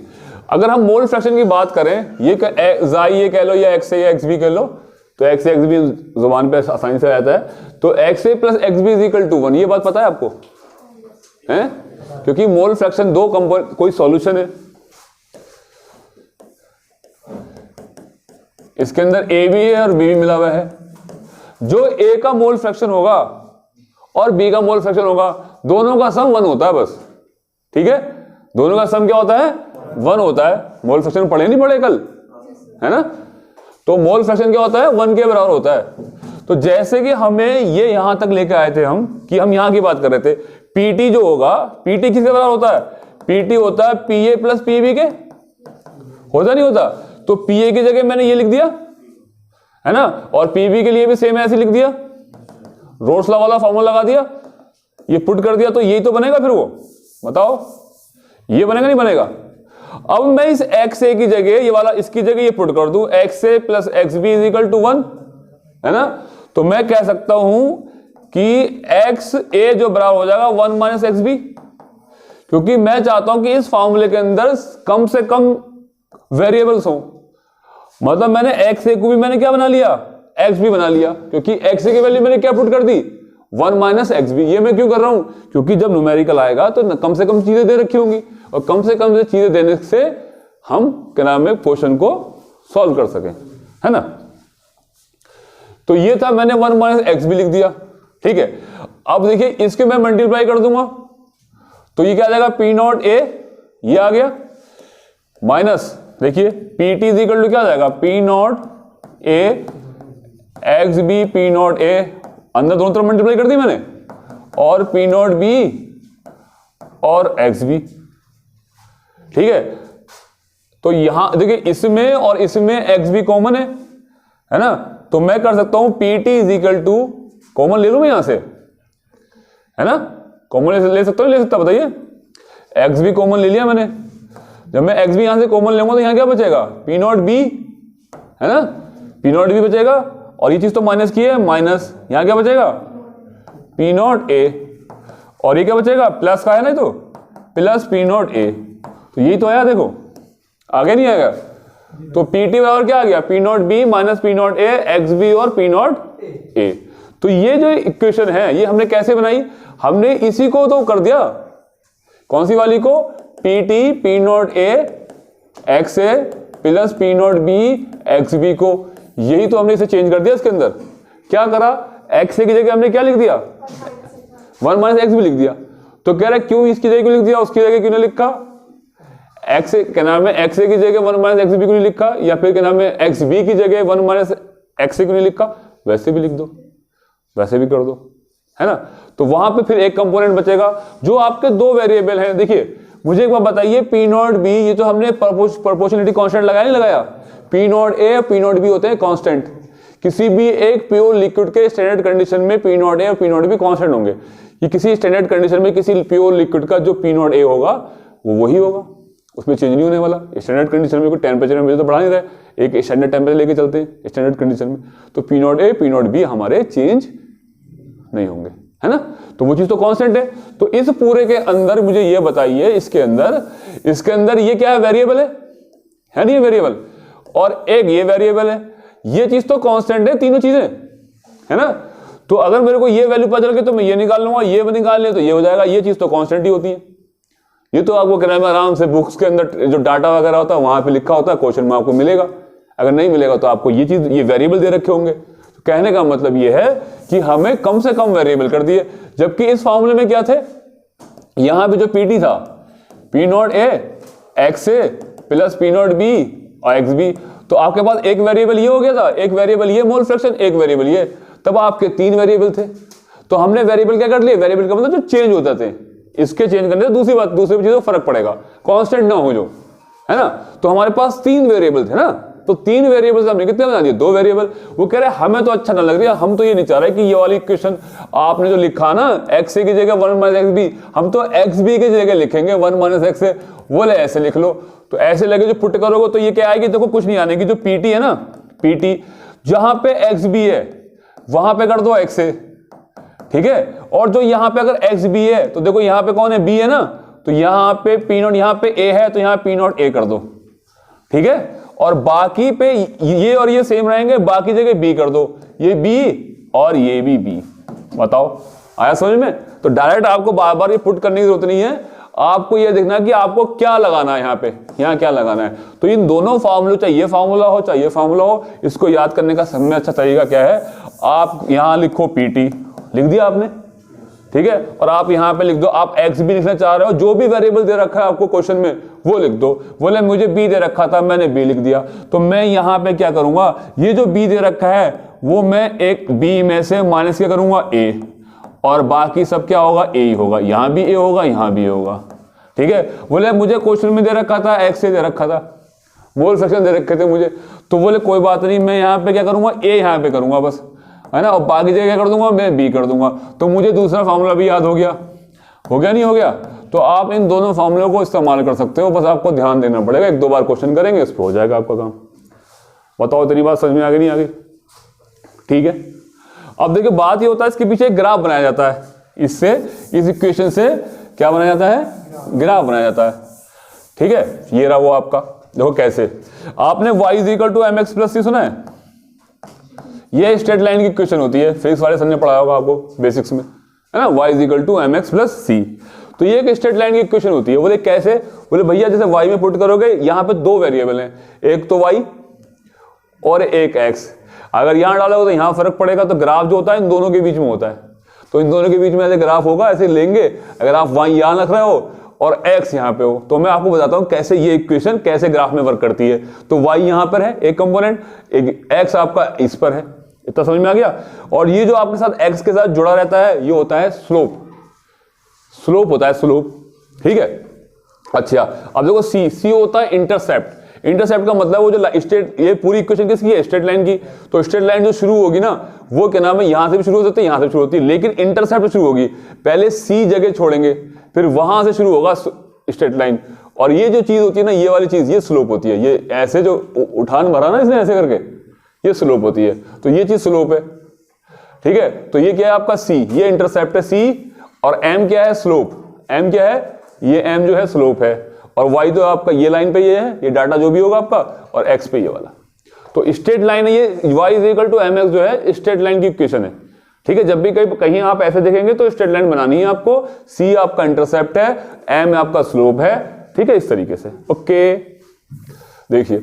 A: अगर हम मोल फ्रैक्शन की बात करें, ये ये कह लो या एक्स ए या एक्स बी कह लो, तो एक्स ए एक्स बी जुबान पे आसानी से आता है। तो X A plus X B is equal to 1, ये बात पता है आपको, है? क्योंकि मोल फ्रैक्शन दो कंपोनेंट, कोई सॉल्यूशन है, इसके अंदर ए भी है और बी भी मिला हुआ है। जो ए का मोल फ्रैक्शन होगा और बी का मोल फ्रैक्शन होगा, दोनों का सम 1 होता है बस, ठीक है। दोनों का सम क्या होता है? 1 होता है। मोल फ्रैक्शन पढ़े नहीं पढ़े कल, है ना। तो मोल फ्रैक्शन क्या होता है? 1 के बराबर होता है। तो जैसे कि हमें ये यहां तक लेके आए थे हम, कि हम यहां की बात कर रहे थे, पीटी जो होगा, पीटी किसके बराबर होता है? पीटी होता है पीए प्लस पीबी के, होता नहीं होता? तो पीए की जगह मैंने ये लिख दिया, है ना, और पीबी के लिए भी सेम ऐसे लिख दिया, रोल्स लॉ वाला फॉर्मूला लगा दिया, ये पुट कर दिया, तो यही तो बनेगा फिर। वो बताओ ये बनेगा नहीं बनेगा? अब मैं इस एक्स ए की जगह ये वाला, इसकी जगह ये पुट कर दूं, X A plus X B is equal to 1, है ना। तो मैं कह सकता हूं कि एक्स ए जो बराबर हो जाएगा 1 माइनस एक्स बी, क्योंकि मैं चाहता हूं कि इस फॉर्मूले के अंदर कम से कम वेरिएबल्स हो। मतलब मैंने एक्स ए को भी मैंने क्या बना लिया? एक्स बी बना लिया, क्योंकि एक्स ए की वैल्यू मैंने क्या पुट कर दी? 1 माइनस एक्स बी। ये मैं क्यों कर रहा हूं? क्योंकि जब न्यूमेरिकल आएगा तो कम से कम चीजें दे रखी होंगी, और कम से कम चीजें देने से हम क्या नाम है क्वेश्चन को सॉल्व कर सकें, है ना। तो ये था, मैंने 1 माइनस एक्स बी लिख दिया, ठीक है। अब देखिए इसके मैं मल्टीप्लाई कर दूंगा तो ये क्या आ जाएगा, पी नॉट ए, ये आ गया, माइनस देखिए P T is equal to क्या आ जाएगा, P naught A X B P naught A, अंदर दोनों तरफ मल्टीप्लाई कर दी मैंने, और पी नॉट बी और एक्स बी। ठीक है, तो यहां देखिए इसमें और इसमें एक्स बी कॉमन है ना, तो मैं कर सकता हूं P T is equal to, common ले लूं मैं यहां से, है ना, कॉमन ले सकता हूं, ले सकता, बताइए, एक्स बी कॉमन ले लिया मैंने, जब मैं एक्स बी यहां से कॉमन लूंगा तो यहां क्या बचेगा, पी नॉट बी, है ना, पी नॉट बी बचेगा, और ये चीज तो माइनस की है, माइनस यहां क्या बचेगा, पी नॉट ए, और ये क्या बचेगा, प्लस का है ना, तो प्लस पी नॉट ए, तो यही तो आया, देखो आगे नहीं आएगा, तो पी टी बराबर क्या आ गया, P naught B minus P naught A X B और पी नॉट ए। तो ये जो इक्वेशन है ये हमने कैसे बनाई, हमने इसी को तो कर दिया, कौन सी वाली को, P T P naught A X A plus P naught B X B को, यही तो हमने इसे चेंज कर दिया, इसके अंदर क्या करा, एक्स ए की जगह हमने क्या लिख दिया, 1 माइनस एक्स बी लिख दिया। तो कह रहा है क्यों इसकी जगह क्यों लिख दिया, उसकी जगह क्यों नहीं लिखा, एक्स ए क्या नाम है, एक्स ए की जगह 1 माइनस एक्स बी क्यों नहीं लिखा, या फिर क्या नाम है एक्स बी की जगह 1 माइनस एक्स ए क्यों नहीं लिखा, वैसे भी लिख दो, वैसे भी कर दो, है ना। तो वहां पे फिर एक कंपोनेंट बचेगा जो आपके दो वेरिएबल हैं। देखिए मुझे एक बार बताइए, पी नॉट बी, ये तो हमने प्रोपोर्शनलिटी कांस्टेंट लगाया नहीं लगाया, P naught A P naught B होते हैं कांस्टेंट, किसी भी एक प्योर लिक्विड के स्टैंडर्ड कंडीशन में पी नॉट ए और पी नॉट बी कांस्टेंट होंगे। ये किसी स्टैंडर्ड कंडीशन में किसी प्योर लिक्विड का जो पी नॉट ए होगा वो वही होगा, उसमें चेंज नहीं होने वाला। स्टैंडर्ड कंडीशन में कोई टेम्परेचर में तो बढ़ा नहीं रहा है, एक स्टैंडर्ड टेम्परेचर लेके चलते हैं स्टैंडर्ड कंडीशन में, तो P naught A P naught B हमारे चेंज नहीं होंगे, है ना, तो वो चीज तो कांस्टेंट है। तो इस पूरे के अंदर मुझे ये बताइए, इसके अंदर ये क्या है, वेरिएबल है नहीं वेरिएबल, और एक ये वेरिएबल है, ये चीज तो कांस्टेंट है, तीनों चीजें, है ना। तो अगर मेरे को ये वैल्यू पता चल गई तो मैं ये निकाल लूंगा, ये निकाल ले तो ये हो जाएगा, ये चीज तो कांस्टेंट ही होती है। ये तो आपको कहना है आराम से बुक्स के अंदर जो डाटा वगैरह होता है वहां पे लिखा होता है, क्वेश्चन में आपको मिलेगा, अगर नहीं मिलेगा तो आपको ये चीज, ये वेरिएबल दे रखे होंगे। तो कहने का मतलब ये है कि हमें कम से कम वेरिएबल कर दिए, जबकि इस फॉर्मूले में क्या थे, यहां पे जो पीटी था, P naught A X A plus P naught B और एक्स बी, तो आपके पास एक वेरिएबल ये हो गया था, एक वेरिएबल ये मोल फ्रैक्शन, एक वेरिएबल ये, तब आपके 3 वेरिएबल थे। तो हमने वेरिएबल क्या कर लिए, वेरिएबल का मतलब जो चेंज होते थे, इसके चेंज करने से दूसरी चीजों को फर्क पड़ेगा, कांस्टेंट ना हो जो, है ना। तो हमारे पास 3 वेरिएबल थे ना, तो 3 वेरिएबल हमने कितने बना दिए, 2 वेरिएबल। वो कह रहे हैं हमें तो अच्छा ना लग रहा, हम तो ये नहीं चाह रहे कि ये वाली इक्वेशन आपने जो लिखा ना, एक्स ए की जगह 1 माइनस एक्स बी, हम तो एक्स बी की जगह लिखेंगे 1 माइनस एक्स ए, वो ले ऐसे लिख लो। तो ऐसे लगे जो पुट करोगे तो ये क्या आएगी, देखो कुछ नहीं आने की, जो पीटी है ना, पीटी जहां पे एक्स बी है वहां पे कर दो एक्स ए, ठीक है, और जो यहां पे अगर एक्स बी है तो देखो यहां पे कौन है, बी है ना, तो यहां पे पी नॉट, यहां पे ए है तो यहां पी नॉट ए कर दो, ठीक है, और बाकी पे ये और ये सेम रहेंगे, बाकी जगह बी कर दो, ये बी और ये भी बी। बताओ आया समझ में। तो डायरेक्ट आपको बार बार ये पुट करने की जरूरत नहीं है, आपको ये देखना कि आपको क्या लगाना है, यहाँ क्या लगाना है। तो इन दोनों फार्मूले, चाहे ये फार्मूला हो चाहे ये फार्मूला हो, इसको याद करने का सबसे अच्छा तरीका क्या है, आप यहां लिखो पीटी, लिख दिया आपने, ठीक है, और आप यहां पे लिख दो, आप एक्स भी लिखना चाह रहे हो, जो भी वेरिएबल दे रखा है आपको क्वेश्चन में वो लिख दो। बोले मुझे बी दे रखा था, मैंने बी लिख दिया, तो मैं यहां पे क्या करूंगा, ये जो बी दे रखा है वो मैं एक बी में से माइनस क्या करूंगा, ए, और बाकी सब क्या होगा, ए ही होगा, यहां भी ए होगा, यहां भी ए होगा, ठीक है। बोले मुझे क्वेश्चन में दे रखा था, एक्स से दे रखा था, मोल फ्रैक्शन दे रखे थे मुझे, तो बोले कोई बात नहीं, मैं यहां पे क्या करूंगा, ए यहां पे करूंगा बस, है ना, और बाकी जगह क्या कर दूंगा, मैं बी कर दूंगा। तो मुझे दूसरा फार्मूला भी याद हो गया नहीं हो गया। तो आप इन दोनों फार्मूलों को इस्तेमाल कर सकते हो, बस आपको ध्यान देना पड़ेगा, 1-2 बार क्वेश्चन करेंगे, इस पर हो जाएगा आपका काम। बताओ इतनी बात समझ में आ गई नहीं आ गई, ठीक है। अब देखिए बात ये होता है, इसके पीछे एक ग्राफ बनाया जाता है, इससे, इस इक्वेशन से क्या बनाया जाता है, ग्राफ बनाया जाता है, ठीक है। ये रहा वो आपका, देखो कैसे, आपने y is equal to M X plus C सुना है, ये स्ट्रेट लाइन की इक्वेशन होती है, फिजिक्स वाले सर ने पढ़ाया होगा आपको बेसिक्स में, है ना, y is equal to M X plus C. तो ये एक स्ट्रेट लाइन की इक्वेशन होती है। बोले कैसे, बोले भैया जैसे y में पुट करोगे, यहाँ पे 2 वेरिएबल हैं, एक तो y और एक x, अगर यहां डालोगे तो यहां फर्क पड़ेगा, तो ग्राफ जो होता है इन दोनों के बीच में होता है। तो इन दोनों के बीच में ऐसे ग्राफ होगा, ऐसे लेंगे। अगर आप y यहां रख रहे हो और x यहां पे हो, तो मैं आपको बताता हूं कैसे ये इक्वेशन कैसे ग्राफ में वर्क करती है। तो y यहां पर है एक कंपोनेंट, एक x आपका इस पर है, इतना समझ में आ गया। और ये जो आपके साथ x के साथ जुड़ा रहता है ये होता है स्लोप, स्लोप होता है स्लोप, ठीक है। अच्छा अब देखो c होता है इंटरसेप्ट। इंटरसेप्ट का मतलब वो जो स्ट्रेट, ये पूरी इक्वेशन किसकी है, स्ट्रेट लाइन की। तो स्ट्रेट लाइन जो शुरू होगी ना वो क्या नाम है, यहां से भी शुरू हो सकती है, यहां से शुरू होती है, लेकिन इंटरसेप्ट शुरू होगी। पहले c जगह छोड़ेंगे, फिर वहां से शुरू होगा स्ट्रेट लाइन। और ये जो चीज होती है ना, ये वाली चीज, ये स्लोप होती है। ये ऐसे जो उठान भरा ना इसने ऐसे करके, ये स्लोप होती है। तो ये चीज स्लोप है, ठीक है। तो ये क्या है आपका c, ये इंटरसेप्ट है c, और m क्या है, स्लोप। m क्या है, ये m जो है स्लोप है, और y तो आपका ये लाइन पे ये है, ये डाटा जो भी होगा आपका, और x पे ये वाला। तो स्ट्रेट लाइन है ये, y is equal to mx जो है स्ट्रेट लाइन की इक्वेशन है, ठीक है। जब भी कहीं आप ऐसे देखेंगे तो स्ट्रेट लाइन बनानी है आपको। c आपका इंटरसेप्ट है, m आपका स्लोप है, ठीक है, इस तरीके से। ओके देखिए,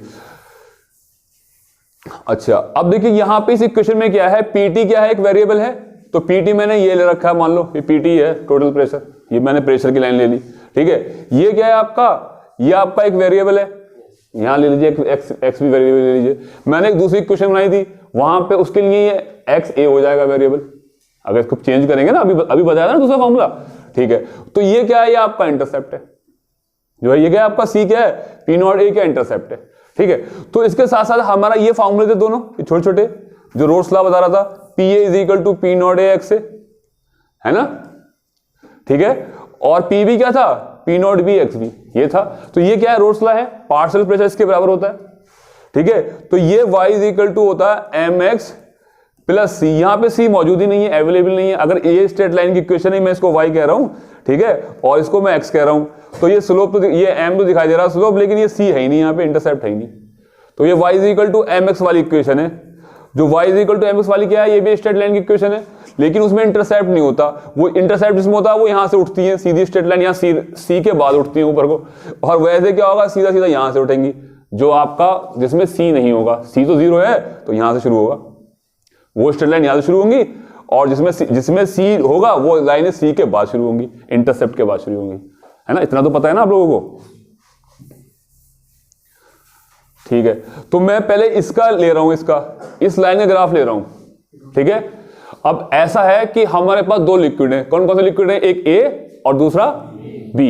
A: अच्छा अब देखिए यहां पे इस इक्वेशन में क्या है, pt क्या है, एक वेरिएबल है। तो pt मैंने ये ले रखा है, मान लो ये pt है टोटल प्रेशर, ये मैंने प्रेशर की लाइन ले ली, ठीक है। ये क्या है आपका, ये आपका एक वेरिएबल है, यहां ले लीजिए x भी वेरिएबल ले लीजिए। मैंने एक दूसरी इक्वेशन बनाई थी, वहां पे उसके लिए ये xa हो जाएगा वेरिएबल। अगर इसको चेंज करेंगे ना, अभी बताया ना दूसरा फॉर्मूला, ठीक है। तो ये क्या है, ये आपका इंटरसेप्ट है जो है, ये क्या है आपका c क्या है, p0a क्या इंटरसेप्ट है, ठीक है। तो इसके साथ साथ हमारा ये फॉर्मूले थे दोनों छोटे छोटे, जो रोड्स लॉ बता रहा था, pa is equal to p0a xa, है ना, ठीक है। और p भी क्या था, p0b xb, ये था। तो ये क्या है, रोड्स लॉ है, पार्शियल प्रेशर इसके बराबर होता है, ठीक है। तो ये y इज इक्वल टू होता है mx प्लस c। यहां पे c मौजूद ही नहीं है, अवेलेबल नहीं है। अगर ये स्ट्रेट लाइन की इक्वेशन है, मैं इसको y कह रहा हूं, ठीक है, और इसको मैं x कह रहा हूं, तो ये स्लोप तो ये m तो दिखाई दे रहा है स्लोप, लेकिन ये c है ही नहीं, यहाँ पे इंटरसेप्ट है ही नहीं। तो ये y is equal to mx वाली इक्वेशन है। जो y is equal to mx वाली क्या है, ये भी स्ट्रेट लाइन की इक्वेशन है, लेकिन उसमें इंटरसेप्ट नहीं होता। वो इंटरसेप्ट जिसमें होता है वो यहां से उठती है सीधी स्ट्रेट लाइन, यहाँ c के बाद उठती है ऊपर को, और वैसे क्या होगा, सीधा सीधा यहां से उठेंगी, जो आपका जिसमें c नहीं होगा, c तो 0 है तो यहां से शुरू होगा, वो स्ट्रेट लाइन यहां से शुरू होंगी, और जिसमें c होगा वो लाइन c के बाद शुरू होंगी, इंटरसेप्ट के बाद शुरू होंगी, है ना। इतना तो पता है ना आप लोगों को, ठीक है। तो मैं पहले इसका ले रहा हूं, इसका इस लाइन का ग्राफ ले रहा हूं, ठीक है। अब ऐसा है कि हमारे पास दो लिक्विड हैं, कौन कौन से लिक्विड हैं, एक A और दूसरा B,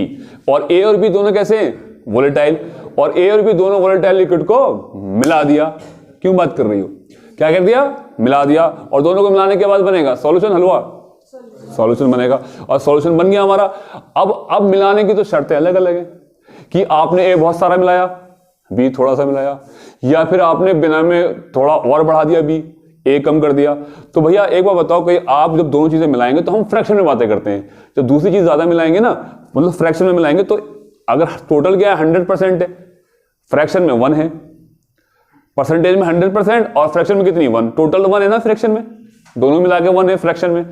A: और A और B दोनों कैसे हैं, वोलेटाइल। और A और B दोनों वोलेटाइल लिक्विड को मिला दिया। क्यों बात कर रही हो, क्या कर दिया, मिला दिया, और दोनों को मिलाने के बाद बनेगा सॉल्यूशन, हलवा सॉल्यूशन बनेगा, और सॉल्यूशन बन गया हमारा। अब मिलाने की तो शर्तें अलग अलग हैं, कि आपने A बहुत सारा मिलाया, B थोड़ा सा मिलाया, या फिर आपने बिना में थोड़ा और बढ़ा दिया, B A कम कर दिया। तो भैया एक बार बताओ कि आप जब दोनों चीजें मिलाएंगे तो हम फ्रैक्शन में बातें करते हैं, जब दूसरी चीज ज्यादा मिलाएंगे ना, मतलब फ्रैक्शन में मिलाएंगे, तो अगर टोटल क्या है 100% है, फ्रैक्शन में 1 है, परसेंटेज में 100% और फ्रैक्शन में कितनी 1, टोटल 1 है ना फ्रैक्शन में, दोनों मिला के 1 है फ्रैक्शन में,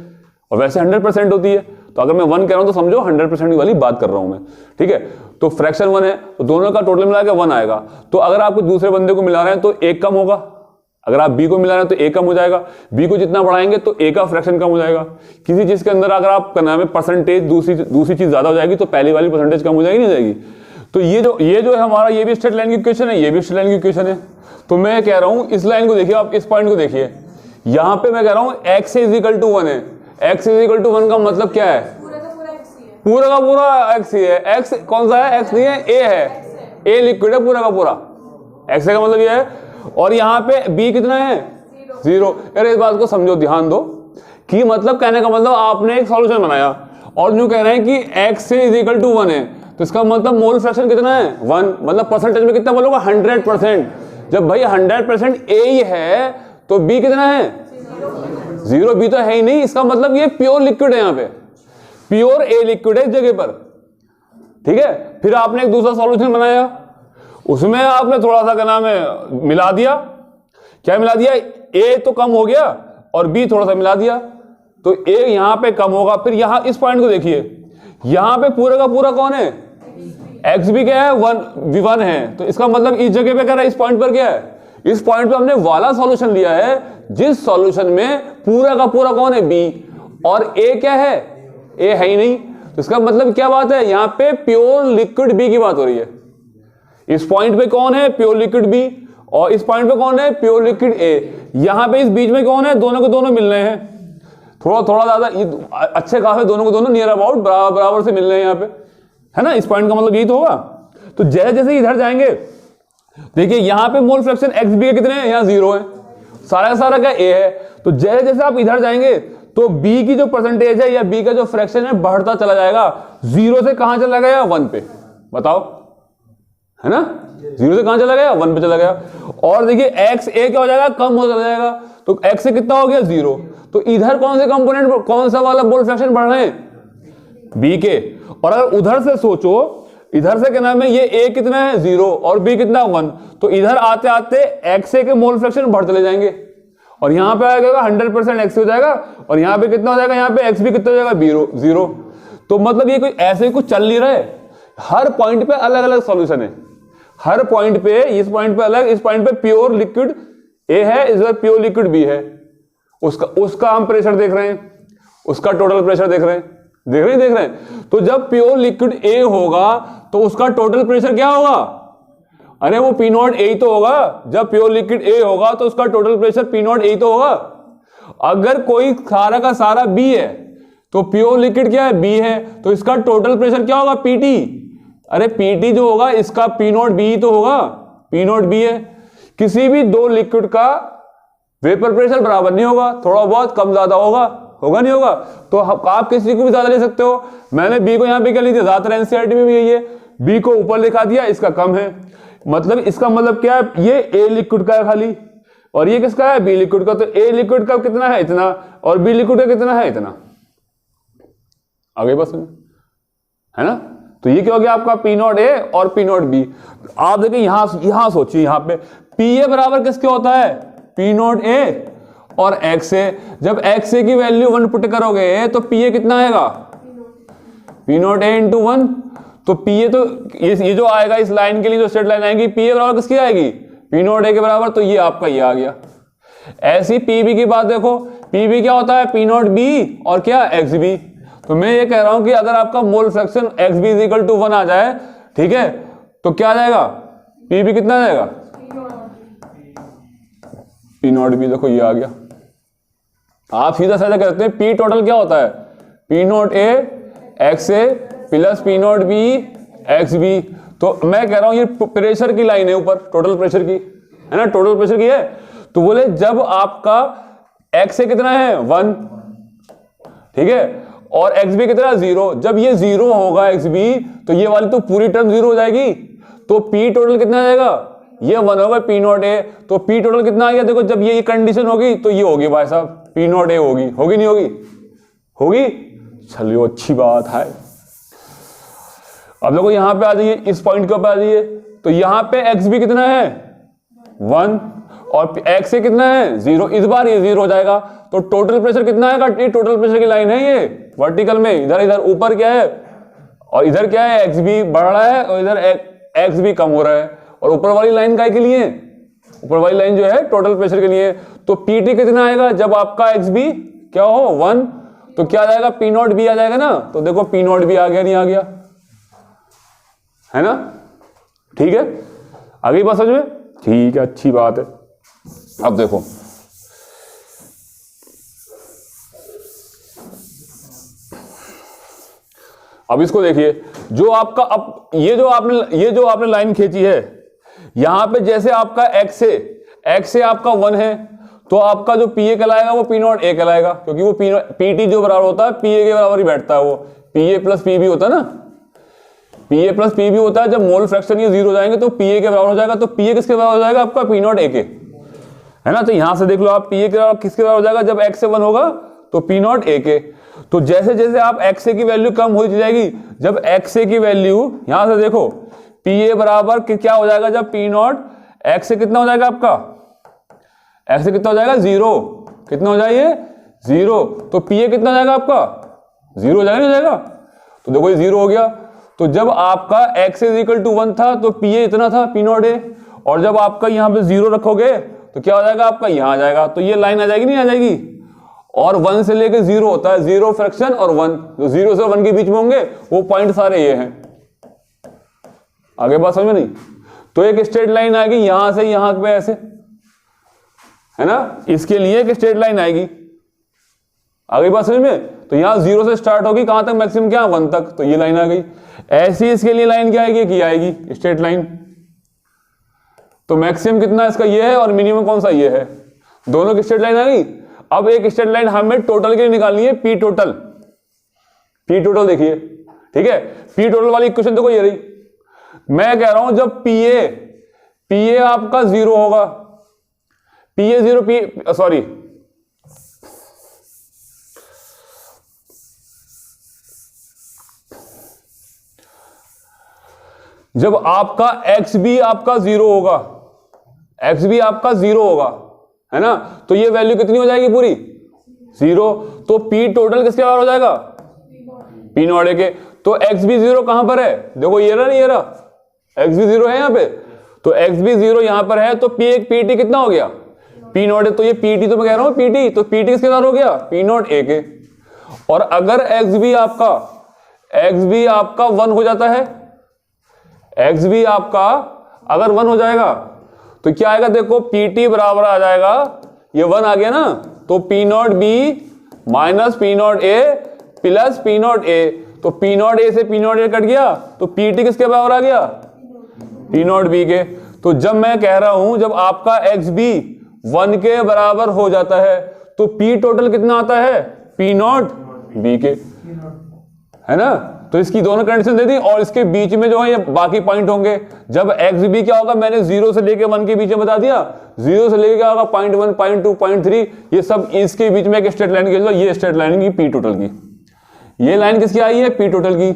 A: और वैसे 100% होती है। तो अगर मैं 1 कह रहा हूं तो समझो 100% वाली बात कर रहा हूं मैं, ठीक है। तो फ्रैक्शन 1 है तो दोनों का टोटल मिला के 1 आएगा। तो अगर आप दूसरे बंदे को मिला रहे हैं तो एक कम होगा, अगर आप B को मिला रहे हैं तो A कम हो जाएगा, B को जितना बढ़ाएंगे तो A का फ्रैक्शन कम हो जाएगा। किसी चीज के अंदर अगर आप करना है परसेंटेज, दूसरी चीज ज्यादा हो जाएगी तो पहली वाली परसेंटेज कम हो जाएगी, नहीं जाएगी। तो ये जो है हमारा, ये भी स्ट्रेट लाइन की इक्वेशन है, ये भी स्ट्रेट लाइन की इक्वेशन है। तो मैं कह रहा हूं इस लाइन को देखिए, आप इस पॉइंट को देखिए, यहां पे मैं कह रहा हूं x इज इक्वल टू 1 है। x इज इक्वल टू 1 का मतलब क्या है, पूरा का पूरा x ही है। x कौन सा है, x नहीं है, A है, A लिक्विड है पूरा का पूरा, x का मतलब ये है। और यहाँ पे B कितना है, 0। अरे इस बात को समझो, ध्यान दो कि मतलब कहने का मतलब आपने एक सॉल्यूशन बनाया और यूं कह रहे हैं कि x इज इक्वल टू 1 है, तो इसका मतलब मोल फ्रैक्शन कितना है 1, मतलब परसेंटेज में कितना बोलोगे 100%। जब भाई 100% A ही है तो B कितना है 0, B तो है ही नहीं, इसका मतलब ये प्योर लिक्विड है, यहाँ पे प्योर A लिक्विड है इस जगह पर, ठीक है। फिर आपने एक दूसरा सॉल्यूशन बनाया, उसमें आपने थोड़ा सा क्या नाम है मिला दिया, क्या मिला दिया, A तो कम हो गया और B थोड़ा सा मिला दिया, तो A यहां पे कम होगा। फिर यहां इस पॉइंट को देखिए, यहां पे पूरा का पूरा कौन है, x भी क्या है 1 है, तो इसका मतलब इस जगह पे क्या है, इस पॉइंट पर क्या है, इस पॉइंट पे हमने वाला सॉल्यूशन लिया है जिस सॉल्यूशन में पूरा का पूरा कौन है B, और ए क्या है, ए है ही नहीं, तो इसका मतलब क्या बात है, यहां पे प्योर लिक्विड बी की बात हो रही है। इस पॉइंट पे कौन है, प्योर लिक्विड बी, और इस पॉइंट पे कौन है, प्योर लिक्विड ए। यहां पे इस बीच में कौन है, दोनों को दोनों मिल रहे हैं, थोड़ा थोड़ा ज्यादा अच्छे खासे दोनों को दोनों नियर अबाउट बराबर से मिल रहे हैं यहाँ पे, है ना। इस पॉइंट का मतलब यही तो होगा। तो जैसे जैसे इधर जाएंगे, देखिए यहां पे मोल फ्रैक्शन एक्स बी के कितने हैं, यहाँ 0 है, सारा का सारा क्या ए है। तो जैसे जैसे आप इधर जाएंगे तो बी की जो परसेंटेज है या बी का जो फ्रैक्शन है बढ़ता चला जाएगा। 0 से कहां चला गया, 1 पे, बताओ, है ना। 0 से कहां चला गया, 1 पे चला गया। और देखिए एक्स ए क्या हो जाएगा, कम हो चला जाएगा, तो एक्स से कितना हो गया, 0। तो इधर कौन से कंपोनेंट, कौन सा वाला मोल फ्रैक्शन बढ़ रहे हैं, बी के। और अगर उधर से सोचो, इधर से क्या नाम है, ये ए कितना है, 0 और बी कितना 1, तो इधर आते आते एक्स ए के मोल फ्रैक्शन बढ़ चले जाएंगे, और यहां पे आएगा 100% एक्स हो जाएगा, और यहां पे कितना हो जाएगा, यहां पे एक्स भी कितना हो जाएगा, 0। तो मतलब ये कोई ऐसे कुछ चल नहीं रहा है, हर पॉइंट पे अलग अलग सॉल्यूशन है, हर पॉइंट पे, इस पॉइंट पे अलग, इस पॉइंट पे प्योर लिक्विड ए है, इस बार प्योर लिक्विड बी है, उसका हम प्रेशर देख रहे हैं, उसका टोटल प्रेशर देख रहे हैं, देख रहे हैं। तो जब प्योर लिक्विड ए होगा तो उसका टोटल प्रेशर क्या होगा, अरे वो पी नॉट ए तो होगा। जब प्योर लिक्विड ए होगा तो उसका total pressure P naught A तो होगा। अगर कोई सारा का सारा बी है तो प्योर लिक्विड क्या है, बी है, तो इसका टोटल प्रेशर क्या होगा, पीटी। अरे पीटी जो होगा इसका पी नॉट बी तो होगा, पी नॉट बी है। किसी भी दो लिक्विड का वेपर प्रेशर बराबर नहीं होगा, थोड़ा बहुत कम ज्यादा होगा नहीं होगा। तो आप किसी को भी ज्यादा ले सकते हो। मैंने बी को यहां पे क्या ली थी, ज्यादातर एनसीईआरटी में भी यही है, बी को ऊपर लिखा दिया, इसका कम है, मतलब इसका मतलब क्या है, ये ए लिक्विड का है खाली, और ये किसका है, बी लिक्विड का। तो ए लिक्विड का कितना है, इतना, और बी लिक्विड का कितना है, इतना। आगे बस में, है ना। तो ये क्या हो गया आपका पी नॉट ए और पी नॉट बी। आप देखिए यहां सोचिए, यहां पे पी ए बराबर किसके होता है, पी नॉट ए और एक्स ए। जब एक्स ए की वैल्यू 1 पुट करोगे तो पी ए कितना आएगा, पी नॉट ए इंटू 1। तो पी ए तो ये जो आएगा इस लाइन के लिए जो स्ट्रेट लाइन आएगी, पी ए बराबर किसकी आएगी, पी नॉट ए के बराबर। तो ये आपका ये आ गया। ऐसी पी बी की बात देखो, पी बी क्या होता है, पी नॉट बी और क्या, एक्स बी। तो मैं ये कह रहा हूं कि अगर आपका mole fraction X B is equal to 1 आ जाए, ठीक है, तो क्या आ जाएगा, पी बी कितना आ जाएगा, पी नॉट बी। देखो ये आ गया। आप सीधा सीधा करते हैं, पी टोटल क्या होता है, P naught A X A plus P naught B X B. तो मैं कह रहा हूं ये प्रेशर की लाइन है ऊपर, टोटल प्रेशर की, है ना, टोटल प्रेशर की है। तो बोले जब आपका एक्स ए कितना है 1, ठीक है, और एक्स बी कितना 0, जब ये 0 होगा एक्स बी, तो ये वाली तो पूरी टर्म 0 हो जाएगी। तो पी टोटल कितना आ जाएगा, ये 1 होगा पी नॉट ए, तो पी टोटल कितना आ गया। देखो जब ये कंडीशन होगी तो ये होगी भाई साहब, पी नॉट ए होगी नहीं होगी। चलिए अच्छी बात है। अब देखो यहां पे आ जाइए, इस पॉइंट के ऊपर आ जाइए, तो यहां पे एक्स बी कितना है 1 और एक्स ए कितना है 0। इस बार ये 0 हो जाएगा, तो टोटल प्रेशर कितना आएगा, ये टोटल प्रेशर की लाइन है ये वर्टिकल में, इधर ऊपर क्या है और इधर क्या है, एक्स बी बढ़ रहा है और इधर एक्स बी कम हो रहा है। और ऊपर वाली लाइन काय के लिए, ऊपर वाली लाइन जो है टोटल प्रेशर के लिए। तो पीटी कितना आएगा, जब आपका एक्स बी क्या हो 1, तो क्या आ जाएगा, पी नॉट बी आ जाएगा ना। तो देखो पी नॉट बी आ गया, नहीं आ गया, है ना, ठीक है। अगली बात समझ में, ठीक है, अच्छी बात है। अब देखो अब इसको देखिए, जो आपका अब ये जो आपने लाइन खींची है, यहां पे जैसे आपका एक्स ए आपका 1 है, तो आपका जो पी ए कहलाएगा वो पी नॉट ए कहलाएगा, क्योंकि वो पी टी जो बराबर होता है पी ए के बराबर ही बैठता है, वो P A plus P B होता है ना, P A plus P B होता है। जब मोल फ्रैक्शन ये 0 हो जाएंगे तो पी ए के बराबर हो जाएगा। तो पी ए किसके बराबर हो जाएगा, आपका पी नॉट ए के, है ना। तो यहां से देख लो आप, पी ए के बराबर किसके बराबर हो जाएगा, जब एक्स ए 1 होगा तो पी नॉट ए के। तो जैसे जैसे आप एक्स ए की वैल्यू कम होती जाएगी, जब एक्स ए की वैल्यू यहां से देखो पी ए बराबर क्या हो जाएगा, जब पी नॉट एक्स ए कितना हो जाएगा, आपका एक्स ए कितना हो जाएगा 0, कितना हो जाएगा 0। तो पी ए कितना हो जाएगा आपका 0 हो जाएगा, नहीं हो जाएगा। तो देखो ये 0 हो गया। तो जब आपका x इज इक्वल टू 1 था तो पी ए इतना था, पी नॉट ए, और जब आपका यहां पे 0 रखोगे तो क्या हो जाएगा, आपका यहां आ जाएगा। तो ये लाइन आ जाएगी, नहीं आ जाएगी। और 1 से लेके 0 होता है, 0 फ्रैक्शन और 1, जो 0 से 1 के बीच में होंगे वो पॉइंट सारे ये हैं। आगे बात समझ में नहीं? तो एक स्ट्रेट लाइन आएगी यहां से यहां पे ऐसे, है ना, इसके लिए एक स्ट्रेट लाइन आएगी। आगे बात समझ में? तो यहां 0 से स्टार्ट होगी, कहां तक मैक्सिमम, क्या 1 तक, तो ये लाइन आ गई। ऐसी इसके लिए लाइन क्या आएगी, की आएगी स्ट्रेट लाइन। तो मैक्सिमम कितना इसका ये है और मिनिमम कौन सा ये है, दोनों की स्ट्रेट लाइन आ गई। अब एक स्ट्रेट लाइन हमें टोटल के लिए निकालनी है, पी टोटल। पी टोटल देखिए, ठीक है, पी टोटल वाली इक्वेशन देखो ये रही। मैं कह रहा हूं जब पीए आपका 0 होगा, पीए 0 सॉरी जब आपका एक्स भी आपका 0 होगा, एक्स भी आपका 0 होगा, है ना, तो ये वैल्यू कितनी हो जाएगी पूरी 0। तो पी टोटल किसके बराबर हो जाएगा, पी नॉट ए के। तो एक्स भी 0 कहां पर है, देखो ये रहा, नहीं ये रहा, एक्स भी 0 है यहां पे, तो एक्स भी 0 यहां पर है। तो पीटी कितना हो गया, पी नॉट ए। तो ये पीटी तो मैं कह रहा हूं पीटी, तो पीटी किसके साथ हो गया, पी नॉट ए के। और अगर एक्स भी आपका 1 हो जाता है, एक्स भी आपका अगर 1 हो जाएगा तो क्या आएगा, देखो पीटी बराबर आ जाएगा, ये 1 आ गया ना, तो P naught B minus P naught A plus P naught A. तो पी नॉट ए से पी नॉट ए कट गया, तो पीटी किसके बराबर आ गया, पी नॉट बी के। तो जब मैं कह रहा हूं जब आपका एक्स बी 1 के बराबर हो जाता है तो पी टोटल कितना आता है, पी नॉट बी के, है ना। तो इसकी दोनों कंडीशन दे दी और इसके बीच में जो है ये बाकी पॉइंट होंगे। जब एक्स बी क्या होगा, मैंने 0 से लेके 1 के बीच में बता दिया, 0 से लेके क्या होगा 0.1 0.2 0.3, ये सब इसके बीच में एक स्ट्रेट लाइन खींच लो, ये स्ट्रेट लाइन की पी टोटल की, ये लाइन किसकी आई है, पी टोटल की।